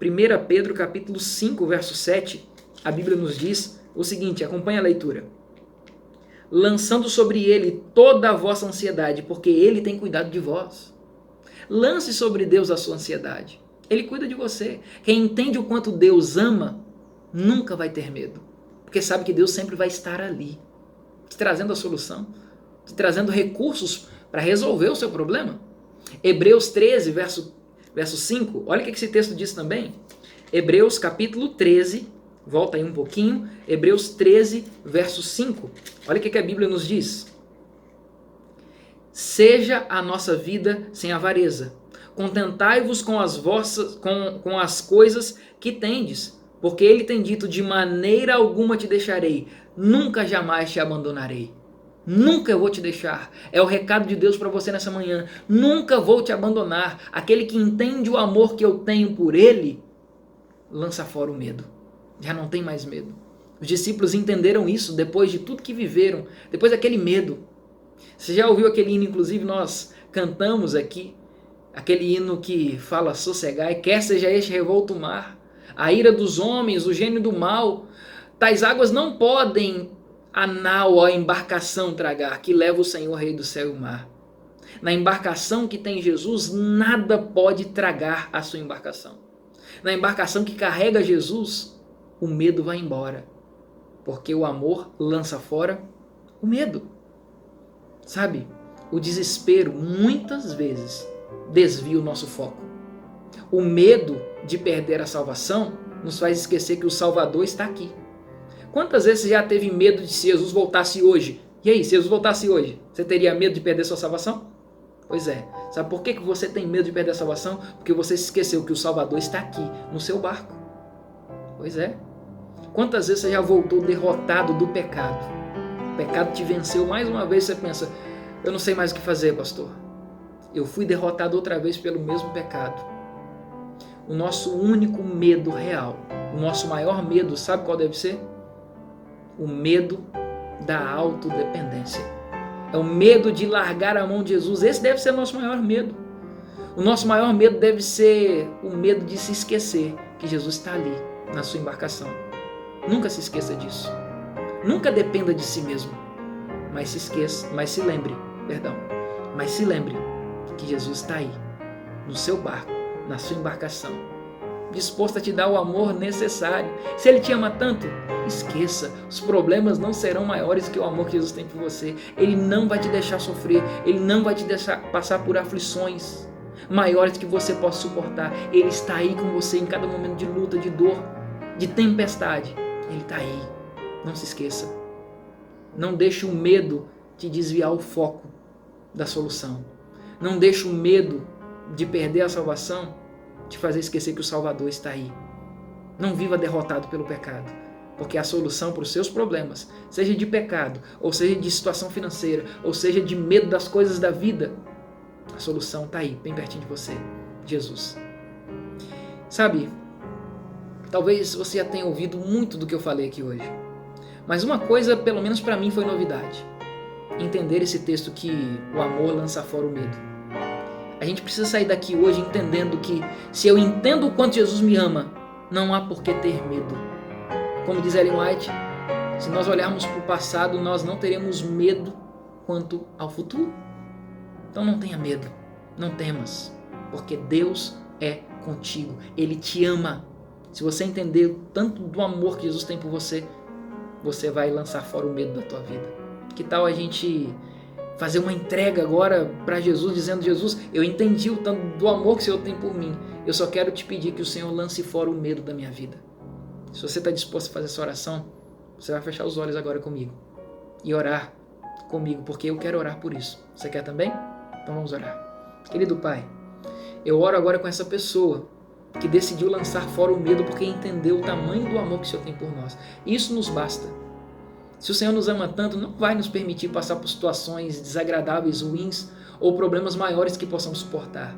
[SPEAKER 2] 1 Pedro capítulo 5, verso 7, a Bíblia nos diz o seguinte, acompanha a leitura. Lançando sobre ele toda a vossa ansiedade, porque ele tem cuidado de vós. Lance sobre Deus a sua ansiedade. Ele cuida de você. Quem entende o quanto Deus ama, nunca vai ter medo. Porque sabe que Deus sempre vai estar ali, te trazendo a solução, te trazendo recursos para resolver o seu problema. Hebreus 13, verso 5, olha o que esse texto diz também. Hebreus capítulo 13, volta aí um pouquinho. Hebreus 13, verso 5. Olha o que a Bíblia nos diz. Seja a nossa vida sem avareza. Contentai-vos com as coisas que tendes, porque ele tem dito, de maneira alguma te deixarei, nunca jamais te abandonarei. Nunca eu vou te deixar. É o recado de Deus para você nessa manhã. Nunca vou te abandonar. Aquele que entende o amor que eu tenho por ele, lança fora o medo. Já não tem mais medo. Os discípulos entenderam isso depois de tudo que viveram, depois daquele medo. Você já ouviu aquele hino, inclusive nós cantamos aqui, aquele hino que fala sossegai, quer seja este revolto mar, a ira dos homens, o gênio do mal, tais águas não podem a nau, a embarcação tragar, que leva o Senhor, Rei do céu e o mar. Na embarcação que tem Jesus, nada pode tragar a sua embarcação. Na embarcação que carrega Jesus, o medo vai embora. Porque o amor lança fora o medo. Sabe, o desespero muitas vezes desvia o nosso foco. O medo de perder a salvação nos faz esquecer que o Salvador está aqui. Quantas vezes você já teve medo de se Jesus voltasse hoje? E aí, se Jesus voltasse hoje, você teria medo de perder sua salvação? Pois é. Sabe por que você tem medo de perder a salvação? Porque você se esqueceu que o Salvador está aqui, no seu barco. Pois é. Quantas vezes você já voltou derrotado do pecado? O pecado te venceu mais uma vez, você pensa, eu não sei mais o que fazer, pastor. Eu fui derrotado outra vez pelo mesmo pecado. O nosso único medo real, o nosso maior medo, sabe qual deve ser? O medo da autodependência. É o medo de largar a mão de Jesus. Esse deve ser o nosso maior medo. O nosso maior medo deve ser o medo de se esquecer que Jesus está ali, na sua embarcação. Nunca se esqueça disso. Nunca dependa de si mesmo. Mas se lembre que Jesus está aí, no seu barco, na sua embarcação, disposto a te dar o amor necessário. Se Ele te ama tanto, esqueça, os problemas não serão maiores que o amor que Jesus tem por você. Ele não vai te deixar sofrer, Ele não vai te deixar passar por aflições maiores que você possa suportar. Ele está aí com você em cada momento de luta, de dor, de tempestade. Ele está aí, não se esqueça. Não deixe o medo te desviar o foco da solução. Não deixe o medo de perder a salvação te fazer esquecer que o Salvador está aí. Não viva derrotado pelo pecado, porque a solução para os seus problemas, seja de pecado, ou seja de situação financeira, ou seja de medo das coisas da vida, a solução está aí, bem pertinho de você, Jesus. Sabe, talvez você já tenha ouvido muito do que eu falei aqui hoje, mas uma coisa, pelo menos para mim, foi novidade. Entender esse texto que o amor lança fora o medo. A gente precisa sair daqui hoje entendendo que se eu entendo o quanto Jesus me ama, não há por que ter medo. Como diz Ellen White, se nós olharmos para o passado, nós não teremos medo quanto ao futuro. Então não tenha medo, não temas, porque Deus é contigo. Ele te ama Se você entender o tanto do amor que Jesus tem por você, você vai lançar fora o medo da tua vida. Que tal a gente fazer uma entrega agora para Jesus, dizendo: Jesus, eu entendi o tanto do amor que o Senhor tem por mim. Eu só quero te pedir que o Senhor lance fora o medo da minha vida. Se você está disposto a fazer essa oração, você vai fechar os olhos agora comigo e orar comigo, porque eu quero orar por isso. Você quer também? Então vamos orar. Querido Pai, eu oro agora com essa pessoa que decidiu lançar fora o medo porque entendeu o tamanho do amor que o Senhor tem por nós. Isso nos basta. Se o Senhor nos ama tanto, não vai nos permitir passar por situações desagradáveis, ruins ou problemas maiores que possamos suportar.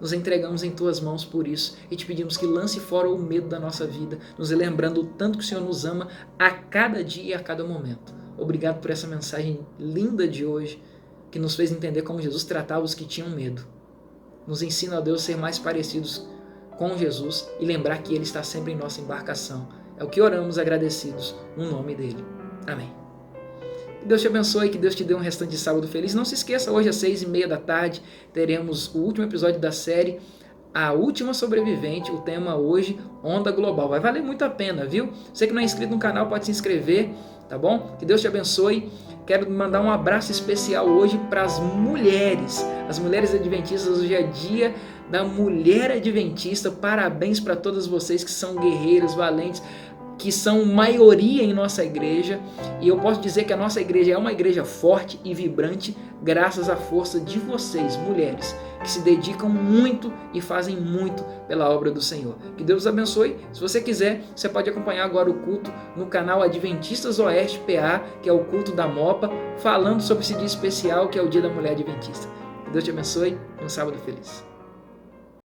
[SPEAKER 2] Nos entregamos em Tuas mãos por isso e te pedimos que lance fora o medo da nossa vida, nos lembrando o tanto que o Senhor nos ama a cada dia e a cada momento. Obrigado por essa mensagem linda de hoje, que nos fez entender como Jesus tratava os que tinham medo. Nos ensina, ó Deus, a ser mais parecidos com Jesus e lembrar que Ele está sempre em nossa embarcação. É o que oramos agradecidos no nome dEle. Amém. Que Deus te abençoe, que Deus te dê um restante de sábado feliz. Não se esqueça, hoje às 6:30 da tarde teremos o último episódio da série A Última Sobrevivente. O tema hoje, Onda Global. Vai valer muito a pena, viu? Você que não é inscrito no canal pode se inscrever, tá bom? Que Deus te abençoe. Quero mandar um abraço especial hoje para as mulheres adventistas. Hoje é dia da mulher adventista. Parabéns para todas vocês que são guerreiras, valentes, que são maioria em nossa igreja, e eu posso dizer que a nossa igreja é uma igreja forte e vibrante graças à força de vocês, mulheres, que se dedicam muito e fazem muito pela obra do Senhor. Que Deus os abençoe. Se você quiser, você pode acompanhar agora o culto no canal Adventistas Oeste PA, que é o culto da Mopa, falando sobre esse dia especial que é o Dia da Mulher Adventista. Que Deus te abençoe e um sábado feliz.